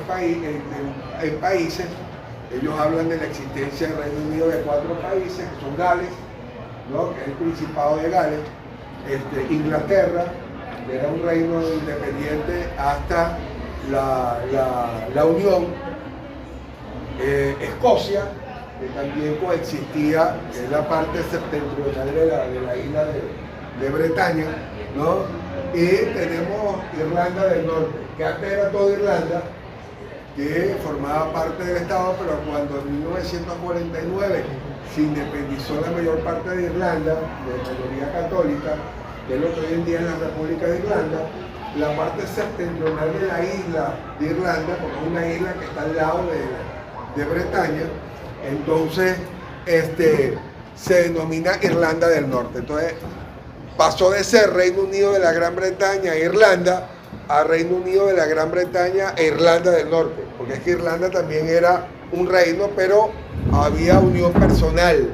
países. Ellos hablan de la existencia del Reino Unido de 4 países, que son Gales, ¿no?, que es el Principado de Gales, Inglaterra, que era un reino independiente hasta la Unión, Escocia, que también coexistía, que es la parte septentrional de la isla de Bretaña, ¿no? Y tenemos Irlanda del Norte, que antes era toda Irlanda, que formaba parte del Estado, pero cuando en 1949 se independizó la mayor parte de Irlanda, de mayoría católica, que es lo que hoy en día es la República de Irlanda, la parte septentrional de la isla de Irlanda, porque es una isla que está al lado de Bretaña, entonces se denomina Irlanda del Norte. Entonces pasó de ser Reino Unido de la Gran Bretaña e Irlanda a Reino Unido de la Gran Bretaña e Irlanda del Norte, porque es que Irlanda también era un reino, pero había unión personal.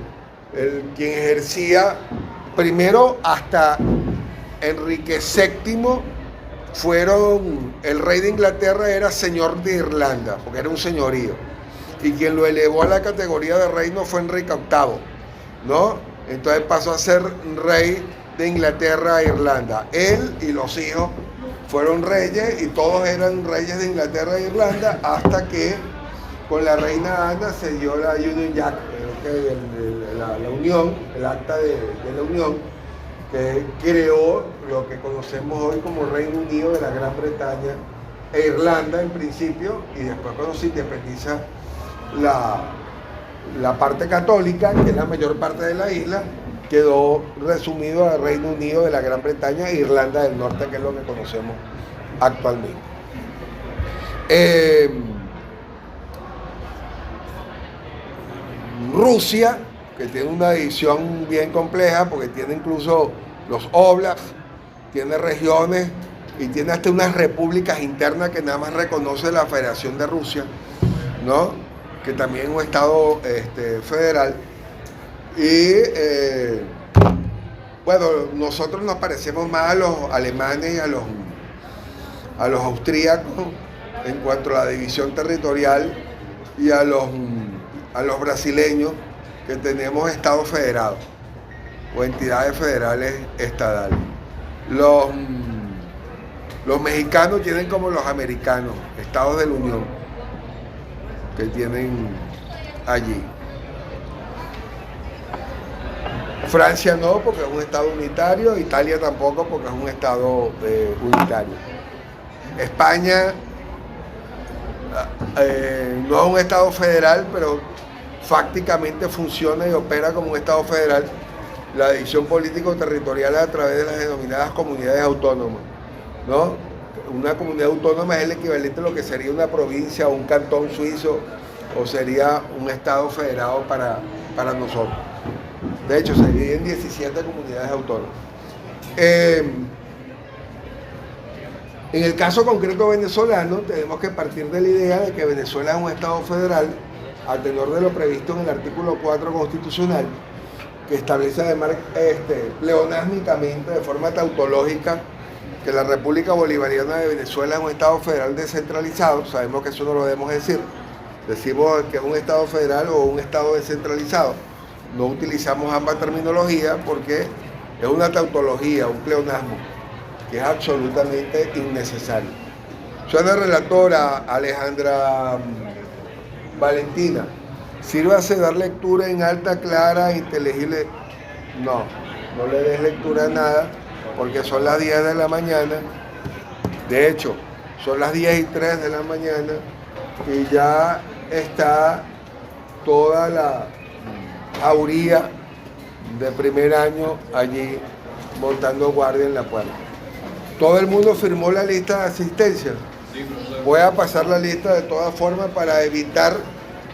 Quien ejercía primero hasta Enrique VII el rey de Inglaterra era señor de Irlanda, porque era un señorío, y quien lo elevó a la categoría de reino fue Enrique VIII, ¿no? Entonces pasó a ser rey de Inglaterra e Irlanda. Él y los hijos fueron reyes y todos eran reyes de Inglaterra e Irlanda hasta que con la reina Ana se dio la Union Jack, la unión, el acta de la unión, que creó lo que conocemos hoy como Reino Unido de la Gran Bretaña e Irlanda en principio, y después cuando se independiza la parte católica, que es la mayor parte de la isla, quedó resumido al Reino Unido de la Gran Bretaña e Irlanda del Norte, que es lo que conocemos actualmente. Rusia, que tiene una división bien compleja, porque tiene incluso los oblasts, tiene regiones y tiene hasta unas repúblicas internas que nada más reconoce la Federación de Rusia, ¿no? Que también es un estado federal. Y bueno, nosotros nos parecemos más a los alemanes y a los austríacos en cuanto a la división territorial y a los brasileños, que tenemos estados federados o entidades federales estadales. Los mexicanos tienen como los americanos, estados de la Unión, que tienen allí. Francia no, porque es un estado unitario. Italia tampoco, porque es un estado unitario. España no es un estado federal, pero fácticamente funciona y opera como un estado federal. La división político-territorial a través de las denominadas comunidades autónomas, ¿no? Una comunidad autónoma es el equivalente a lo que sería una provincia o un cantón suizo, o sería un estado federado para nosotros. De hecho, se divide en 17 comunidades autónomas. En el caso concreto venezolano, tenemos que partir de la idea de que Venezuela es un estado federal, al tenor de lo previsto en el artículo 4 constitucional, que establece además pleonásmicamente, de forma tautológica, que la República Bolivariana de Venezuela es un estado federal descentralizado. Sabemos que eso no lo debemos decir. Decimos que es un estado federal o un estado descentralizado. No utilizamos ambas terminologías porque es una tautología, un pleonasmo, que es absolutamente innecesario. Señora relatora Alejandra Valentina, sírvase dar lectura en alta, clara, inteligible. No le des lectura a nada, porque son las 10 de la mañana. De hecho, son las 10:03 de la mañana y ya está toda la jauría de primer año allí montando guardia en la puerta. Todo el mundo firmó la lista de asistencia. Voy a pasar la lista de todas formas para evitar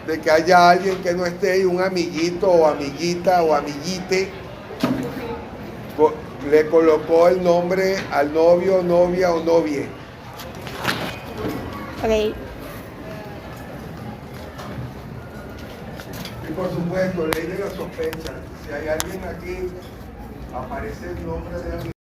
de que haya alguien que no esté y un amiguito o amiguita o amiguite le colocó el nombre al novio, novia o novie. Ok. Y por supuesto, ley de la sospecha. Si hay alguien aquí, aparece el nombre de alguien.